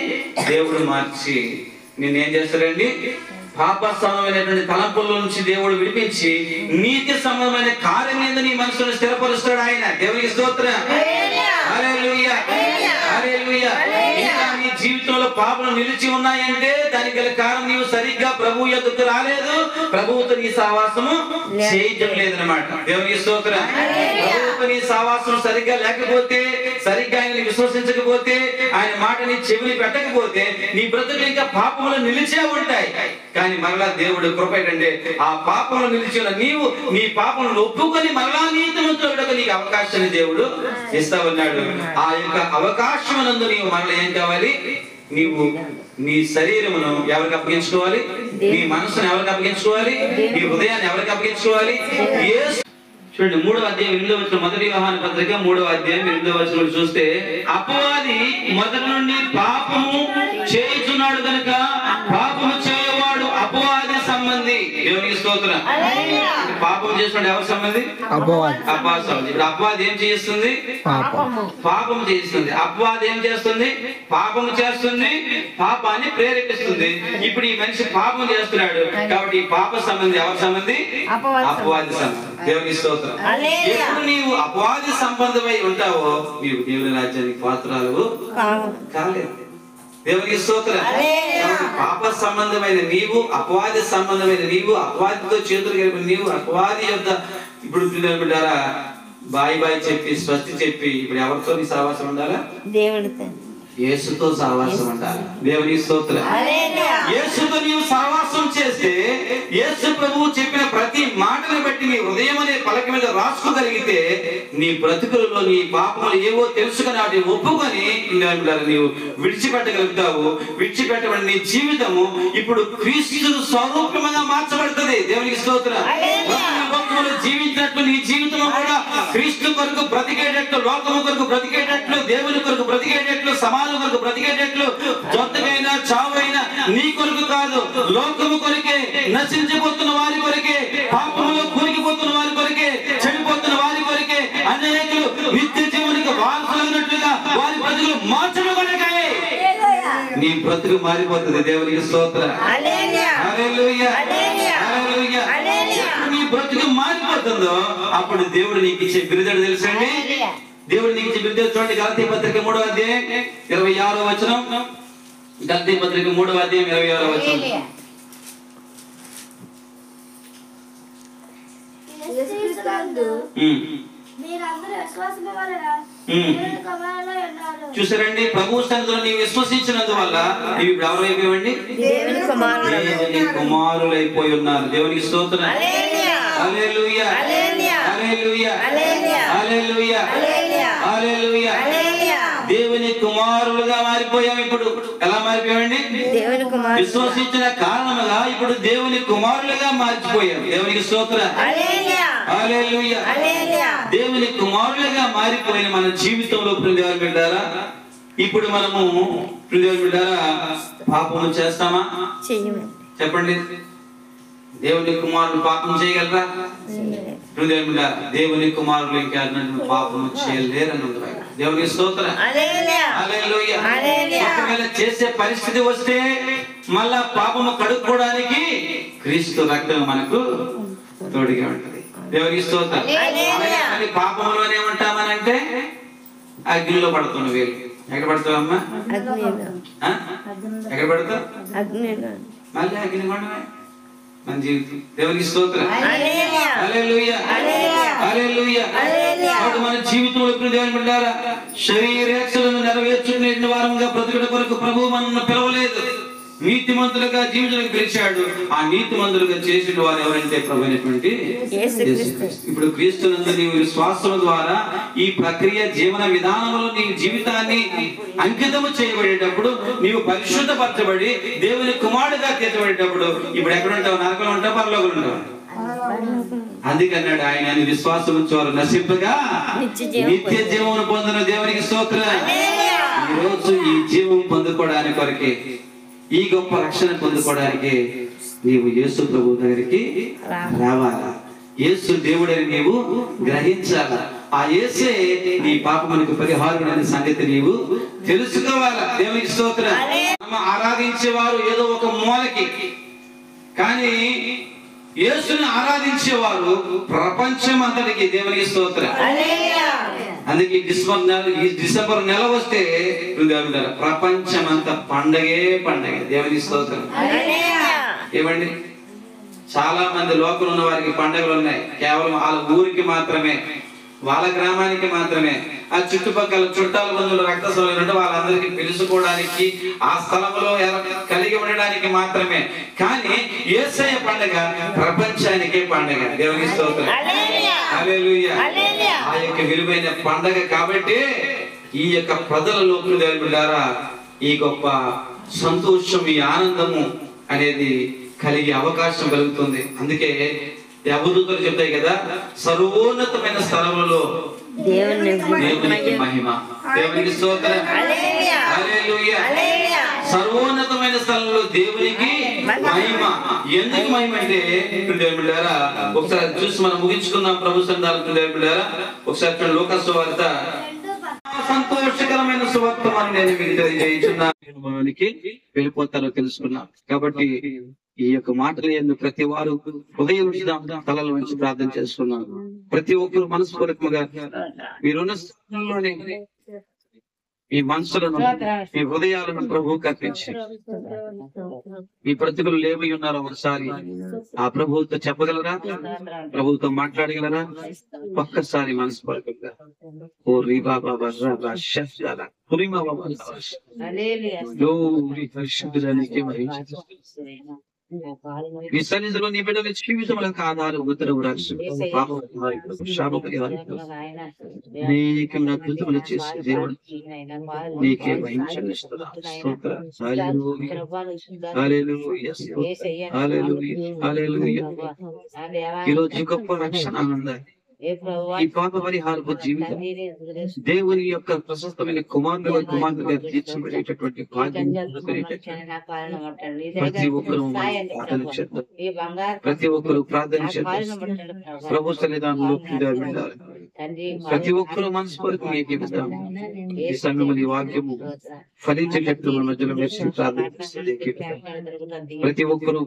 దేవుడు మార్చి నిన్నేం చేస్తాడండి? పాప సంబంధమైనటువంటి తలంపుల నుంచి దేవుడు విడిపించి నీతి సంబంధమైన కార్యం మీద నీ మనసును స్థిరపరుస్తాడు ఆయన. దేవునికి స్తోత్రం. హల్లెలూయా. హల్లెలూయా. ఇంకా నీ జీవితంలో పాపలు నిలిచి ఉన్నాయంటే దానికి గల కారణం నీవు సరిగ్గా ప్రభువు యొద్దకు రాలేదు, ప్రభువుతో నీ సహవాసము చేయటం లేదన్నమాట. దేవునికి స్తోత్రం. ప్రభువుతో నీ సహవాసం సరిగ్గా లేకపోతే, సరిగ్గా ఆయన విశ్వసించకపోతే, ఆయన మాట నీ చెవిని పెట్టకపోతే నీ బ్రతుకులు ఇంకా పాపములు నిలిచే ఉంటాయి. కానీ మరలా దేవుడు కృప ఏంటంటే ఆ పాపంలో నిలిచిన నీవు నీ పాపములను ఒప్పుకొని మరలా నీతిమంతుడకు నీకు అవకాశాన్ని దేవుడు ఇస్తా ఉన్నాడు. ఆ యొక్క అవకాశమునందు నీవు మరలా ఏం కావాలి? నీవు నీ శరీరమును ఎవరికి అప్పగించుకోవాలి? నీ మనసును ఎవరికి అప్పగించుకోవాలి? నీ హృదయాన్ని ఎవరికి అప్పగించుకోవాలి? చూడండి, 3వ అధ్యాయం 8వ వచనం, మొదటి యోహాను పత్రిక 3వ అధ్యాయం 8వ వచనం చూస్తే, అపవాది మొదటి నుండి పాపము చేయుచున్నాడు కనుక పాపము చేయవాడు అపవాది సంబంధి. దేవునికి స్తోత్రం. పాపం చేసినప్పుడు ఎవరి సంబంధి? అపవాది సంబంధి. ఇప్పుడు అపవాది ఏం చేస్తుంది? పాపం చేస్తుంది. అపవాది ఏం చేస్తుంది? పాపం చేస్తుంది, పాపాన్ని ప్రేరేపిస్తుంది. ఇప్పుడు ఈ మనిషి పాపం చేస్తున్నాడు కాబట్టి ఈ పాప సంబంధి ఎవరి సంబంధి? అపవాది సంబంధి. దేవునికి స్తోత్రం. ఎప్పుడు నీవు అపవాది సంబంధమై ఉంటావో నీవు దేవుని రాజ్యానికి పాత్రలు కాలేదు. దేవునికి స్తోత్రం. పాప సంబంధమైన నీవు, అపవాది సంబంధమైన నీవు, అపవాదితో చేతులు కలిపి నీవు అపవాది యొక్క ఇప్పుడు బిడ్డారా బాయ్ చెప్పి స్వస్తి చెప్పి ఇప్పుడు ఎవరితో నీ సహవాసం ఉండాలా? దేవుడితో, యేసుతో సహవాసం ఉండాలి. దేవుని స్తోత్రం. యేసుతో నీవు సహవాసం చేస్తే యేసు ప్రభువు చెప్పిన ప్రతి మాటను బట్టి నీ హృదయం అనే పలక మీద రాసుకోగలిగితే నీ బ్రతుకులలో నీ పాపములు ఏవో తెలుసుకుని వాటిని ఒప్పుకొని నీవు విడిచిపెట్టగలుగుతావు. విడిచిపెట్టబడి నీ జీవితము ఇప్పుడు క్రీస్తు స్వరూపంగా మార్చబడుతుంది. దేవునికి స్తోత్రం. జీవించినట్లు నీ జీవితము కూడా క్రీస్తు కొరకు బ్రతికేటట్లు, లోకము కొరకు బ్రతికేటట్లు, దేవుని కొరకు బ్రతికేటట్లు, సమాజం కొరకు బ్రతికేటట్లు, జొత్తకైనా చావైనా నీ కొరకు కాదు, లోకము కొరకే, నశించిపోతున్న వారి కొరకే, పాపములో కూలికిపోతున్న వారి కొరకే, చెడిపోతున్న వారి కొరకే, అనేకులు నిత్య జీవునికి వారసులైనట్లుగా వారి బ్రతుకులు మార్చబడగానే నీ బ్రతుకు మారిపోతుంది. దేవునికి స్తోత్రం. హల్లెలూయా, హల్లెలూయా. నీ బ్రతుకు మారిపోతుందో అప్పుడు దేవుడు నీకు ఇచ్చే బిరుదుడు తెలుసండి. దేవుడు నీకు ఇచ్చే బిరుదు చూడండి. గలతీ పత్రిక 3వ అధ్యాయం 26వ వచనం. గలతీ పత్రిక 3వ అధ్యాయం 26వ వచనం. చూసారండి, ప్రభు సన్నిధిలో నీవు విశ్వసించినందువల్ల నీవు ఇప్పుడు ఎవరు అయిపోయావండి? దేవుని కుమారులు అయిపోయి ఉన్నారు. దేవునికి స్తోత్రం. హల్లెలూయా, హల్లెలూయా, హల్లెలూయా, హల్లెలూయా. దేవుని కుమారులుగా మారిపోయాం. ఇప్పుడు ఎలా మారిపోయామండి? విశ్వసించిన కారణముగా ఇప్పుడు దేవుని కుమారులుగా మార్చిపోయాం. దేవునికి స్తోత్రం. హల్లెలూయా. దేవుని కుమారులుగా మారిపోయిన మన జీవితంలో దేవుని బిడ్డారా ఇప్పుడు మనము దేవుని బిడ్డారా పాపము చేస్తామా? చెప్పండి. దేవుని కుమారులు పాపం చేయగలరా? దేవుని కుమారులు ఇంకా పాపము చేయలేరని ఉంది. దేవుని స్తోత్రం. హల్లెలూయా. ఒకవేళ చేసే పరిస్థితి వస్తే మళ్ళా పాపము కడుక్కోవడానికి క్రీస్తు రక్తం మనకు తోడుగా ఉంటుంది. దేవుని స్తోత్రం. పాపంలోనే ఉంటామనంటే అగ్నిలో పడుతున్న వేలు. ఎక్కడ పడతావమ్మా? ఎక్కడ పడతావు? మళ్ళీ అగ్ని కొండమే మన జీవితం. దేవునికి స్తోత్రం. హల్లెలూయా, హల్లెలూయా. మన జీవితంలో ఇప్పుడు దేవుని బిడ్డలారా శరీరేచ్ఛలను నెరవేర్చుకునే వారంగా బ్రతుకుట కొరకు ప్రభువు మనల్ని పిలవలేదు. నీతిమంతులుగా జీవితానికి పిలిచాడు. ఆ నీతిమంతులుగా చేసిన వారు ఎవరంటే ప్రభు అయినటువంటి యేసుక్రీస్తు. ఇప్పుడు క్రీస్తునందు నీవు విశ్వాసం ద్వారా ఈ ప్రక్రియ జీవన విధానంలో నీ జీవితాన్ని అంకితము చేయబడేటప్పుడు నీవు పరిశుద్ధపరచబడి దేవుని కుమారుడుగా తీర్చబడేటప్పుడు ఇప్పుడు ఎక్కడ ఉంటావు? నరకంలో ఉంటావు, పరలోకంలో ఉంటావు. అందుకన్నాడు ఆయన విశ్వాసం ఉంచేవారు నశింపగా నిత్య జీవమును పొందిన. దేవునికి స్తోత్రం. ఈ రోజు ఈ జీవం పొందుకోవడానికి కొరకే, ఈ గొప్ప రక్షణ పొందుకోవడానికి నీవు యేసు ప్రభు దగ్గరికి రావాలా. యేసు దేవుడని నీవు గ్రహించాలా. ఆ యేసే నీ పాపమునకు పరిహారం అనే సంగతి నీవు తెలుసుకోవాలా. దేవునికి స్తోత్రం. ఆరాధించేవారు ఏదో ఒక మూలకి, కానీ యేసుని ఆరాధించేవారు ప్రపంచం అంతటికి. దేవునికి స్తోత్రం. అందుకే డిసెంబర్ నెల వస్తే ప్రపంచం అంతా పండగే పండగ. దేవునికి స్తోత్రం. ఏమండి, చాలా మంది లోకంలో ఉన్న వారికి పండుగలు ఉన్నాయి, కేవలం వాళ్ళ ఊరికి మాత్రమే, వాళ్ళ గ్రామానికి మాత్రమే. ఆ చుట్టుపక్కల చుట్టాల బంధువులు రక్త సంబంధులు వాళ్ళందరికీ పిలుచుకోవడానికి, ఆ స్థలంలో కలిగి ఉండడానికి మాత్రమే. కానీ యేసయ్య పండుగ ప్రపంచానికే పండుగ. దేవునికి స్తోత్రం. హల్లెలూయా. ఆ యొక్క విలువైన పండుగ కాబట్టి ఈ యొక్క ప్రజలలో దేవుని బిడ్డలారా ఈ గొప్ప సంతోషం, ఈ ఆనందము అనేది కలిగే అవకాశం కలుగుతుంది. అందుకే దేవదూతలు చెప్తాయి కదా, సర్వోన్నతమైన స్థలములలో దేవునికి మహిమ. దేవునికి స్తోత్రం. హల్లెలూయా. సర్వోన్నతమైన స్థలంలో దేవునికి మహిమ. ఎందుకు మహిమ అంటే బిడ్డారా, ఒకసారి చూసి మనం ముగించుకుందాం ప్రభు సంతానం బిడ్డారా. ఒకసారి లోక సువార్త సంతోషకరమైన సువార్తమాన్ని నేను మీకు తెలియజేయుచున్నానికి వెళ్ళిపోతారో తెలుసుకున్నాం. కాబట్టి ఈ యొక్క మాటలు ఎందుకు ప్రతి వారు హృదయం తలల నుంచి ప్రార్థన చేస్తున్నాను. ప్రతి ఒక్కరు మనస్ఫూర్తిగా మీరున్న స్థలంలోనే మీ మనసులను మీ హృదయాలను ప్రభు కల్పించి మీ బ్రతుకులు లేవై ఉన్నారో ఒకసారి ఆ ప్రభువుతో చెప్పగలరా, ప్రభువుతో మాట్లాడగలరా? ఒక్కసారి మనస్ఫూర్తిగా ఓ రీ బాబా మీ సన్నిధిలో నీ బిడ్డల జీవితములకు ఆధారం ఉత్తరవు అనేకమైన అద్భుతములు చేసే దేవుడు నీకే వహించండి. ఈరోజు గొప్ప రక్షణ ఆనందాన్ని ఈ పాప పరిహారపు జీవితం దేవుని యొక్క ప్రశస్తమైన కుమారులుగా తీర్చబడేటటువంటి ప్రతి ఒక్కరు ప్రార్థన చేద్దాం. ప్రతి ఒక్కరు ప్రార్థన చేద్దాం. ప్రభు సన్నిధానంలో వెళ్ళాలి. ప్రతి ఒక్కరు మనస్ఫూర్తిగా ఏకీపిస్తాం. ఈ సమయంలో ఈ వాక్యము ఫలించేటట్లు మన మధ్యలో వేసి ప్రార్థిస్తుంది. ప్రతి ఒక్కరు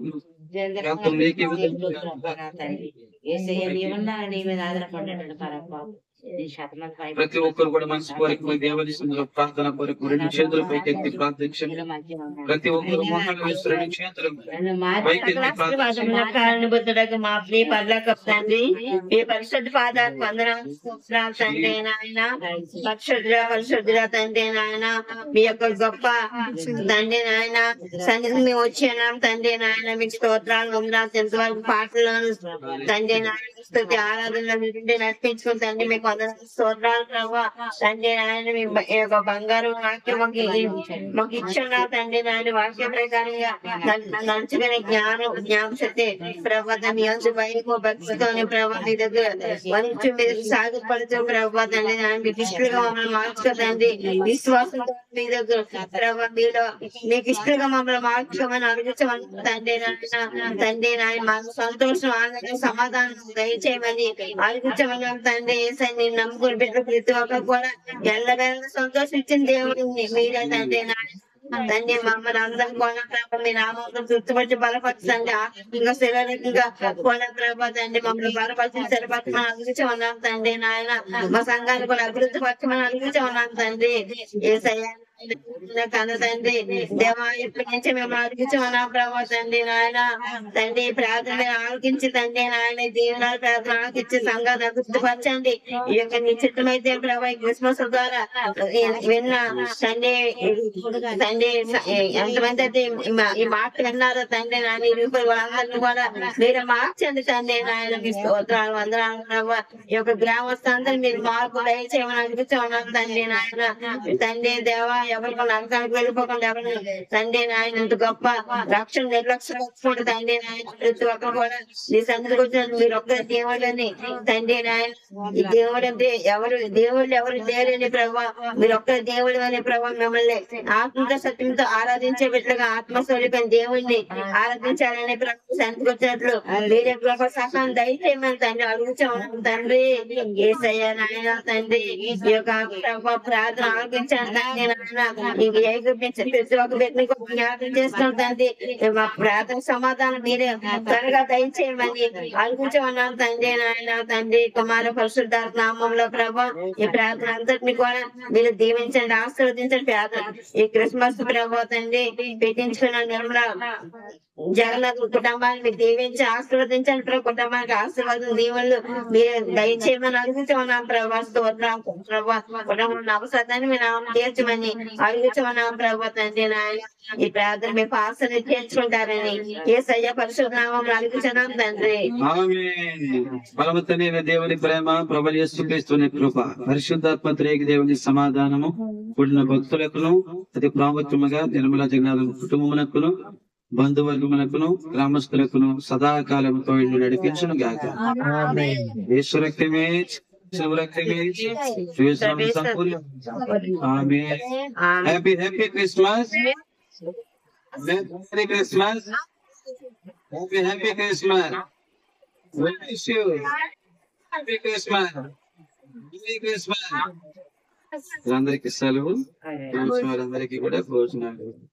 ప్రతి ఒక్కరు కూడా మనసు కోరిక దేవుని ప్రార్థన కొరకు రెండు చేతులు పైకెత్తి ప్రార్థించండి. ప్రతి ఒక్కరు మోహాలు వేసి రెండు చేతులు పైకెత్తి తండ్రి నాయన, మీ యొక్క గొప్ప తండ్రి నాయన సన్నిధి మేము వచ్చాం తండ్రి నాయన. మీకు స్తోత్రాలు వందనాలు. ఎంతవరకు పాటలను తండ్రి నాయన స్తుతి ఆరాధనలు నడిపించుకుని తండ్రి మీకు స్తోత్రాలు ప్రభావ. తండ్రి నాయన మీ యొక్క బంగారు వాక్యం మాకు ఇచ్చున్నారు తండ్రి నాయన. వాక్య ప్రకారంగా నడుచుకునే జ్ఞాపశక్తి ప్రభావ మీ అందు బయటకు భక్తితోని ప్రభావ మీ దగ్గర వంచు మీద సాగుపడుతూ ప్రభావ తండ్రి నాయన మీకు ఇష్టలుగా మమ్మల్ని మార్చుకోదండి. విశ్వాసంతో మీ దగ్గర ప్రభావ మీలో మీకు ఇష్టలుగా మమ్మల్ని మార్చుకోమని అడుగుతామని తండ్రి నాయన. తండ్రి నాయన మాకు సంతోషం, ఆనందం, సమాధానం దయచేయమని అడుగుతామని తండ్రి. నేను నమ్ముకుని పెట్టిన ప్రతి ఒక్కరు కూడా ఎల్లవేళ సంతోషించిన దేవుడు మీరే తండ్రి నాయన. తండ్రి మమ్మల్ని అందరం కూడా ప్రభావ మీ నామంలో తృప్తిపరిచి బలపరచండి. ఆత్మీయంగా శరీరంగా కూడా ప్రభావ తండ్రి మమ్మల్ని బలపరిచి స్థిరపరచమని అడుగుతున్నాం తండ్రి నాయన. మా సంఘాన్ని కూడా అభివృద్ధి పరచమని అడుగుతున్నాం తండ్రి. యేసయ్య కన్న తండ్రి దేవా ఇప్పటి నుంచి మేము అడిగించమన్నా ప్రభావ తండ్రి నాయన. తండ్రి ప్రార్థన ఆలోకించి తండ్రి నాయన దీవెనాలు ప్రార్థన ఆలోకించి సంఘాన్ని అభివృద్ధిపరచండి. ఈ యొక్క నిశ్చితమైతే ప్రభావ క్రిస్మస్ ద్వారా విన్న తండ్రి ఎంతమంది అయితే ఈ మాట విన్నారో తండ్రి నాయన ఇరుగు వాళ్ళందరినీ కూడా మీరు మార్చండి తండ్రి నాయన. మీ స్తోత్రాలు వందనాలు ప్రభావ. ఈ యొక్క గ్రామస్తులందరూ మీరు మార్పు దయచేయమని అడుగుతున్నాం తండ్రి నాయన. తండ్రి దేవా ఎవరికి నరకానికి వెళ్ళిపోకుండా ఎవరు తండ్రి నాయన ఇంత గొప్ప రక్షణ నిర్లక్ష్యం తండ్రి నాయన. ప్రతి ఒక్కరు కూడా మీ సన్నిధికి వచ్చిన మీరు ఒక్కరి దేవుళ్ళని తండ్రి నాయన. ఈ దేవుడు అంటే దేవుళ్ళు ఎవరు లేరని ప్రభావ, మీరు ఒక్కరి దేవుడు అనే ప్రభావ. మిమ్మల్ని ఆత్మతో సత్యంతో ఆరాధించే బిడ్డగా ఆత్మస్వరూపం దేవుణ్ణి ఆరాధించాలని ప్రభు సన్నిధికి వచ్చినట్లు మీరే గొప్ప సహాయం దయచేయమని తండ్రి అడుగుతాం తండ్రి. యేసయ్య నాయన తండ్రి ఈ యొక్క ప్రభావ ప్రార్థన ఆలోచించాను తండ్రి నాయన. ప్రతి ఒక్క వ్యక్తిని జ్ఞాపకం చేస్తున్నాం తండ్రి. మా ప్రార్థన సమాధానం మీరే త్వరగా దయచేయమని అడుగుతున్నాం తండ్రి నాయన. తండ్రి కుమార పరిశుద్ధాత్మ నామంలో ప్రభావ ఈ ప్రార్థన అంతటిని కూడా మీరు దీవించండి, ఆశీర్వదించండి. ప్రార్థన ఈ క్రిస్మస్ ప్రభావ తండ్రి పెట్టించుకున్న నిర్మల జగన్నాథ్ కుటుంబాన్ని మీరు దీవించి ఆశీర్వదించండి. కుటుంబానికి ఆశీర్వాదం దీవెనలు మీరు దయచేయమని అడుగుతున్నాం ప్రభావ. స్తోత్రం ప్రభావ. కుటుంబంలో అవసరాన్ని మీరు తీర్చమని అడుగుతున్నాం ప్రభావ తండ్రి నాయన. ఈ ప్రార్థన మీ పాసని తీర్చుకుంటారని యేసయ్య పరిశుద్ధ నామములో అడుగుతున్నాం తండ్రి. బలవంతమైన దేవుని ప్రేమ, ప్రభువు యేసుక్రీస్తుని కృప, పరిశుద్ధాత్మ త్రియేక దేవుని సమాధానము కూడిన భక్తులకును అతి ప్రాముఖ్యముగా నిర్మల జగన్నాథ్ కుటుంబమునకును బంధువర్గమునకును గ్రామస్తులకును సదాకాలముతో ఇల్లు నడిపించును గాక. యేసు రక్తమే happy Christmas. Merry Christmas. Happy Christmas. Wish you happy Christmas. Merry Christmas. అందరికి సెలవు. అందరికీ కూడా భోజనాలు.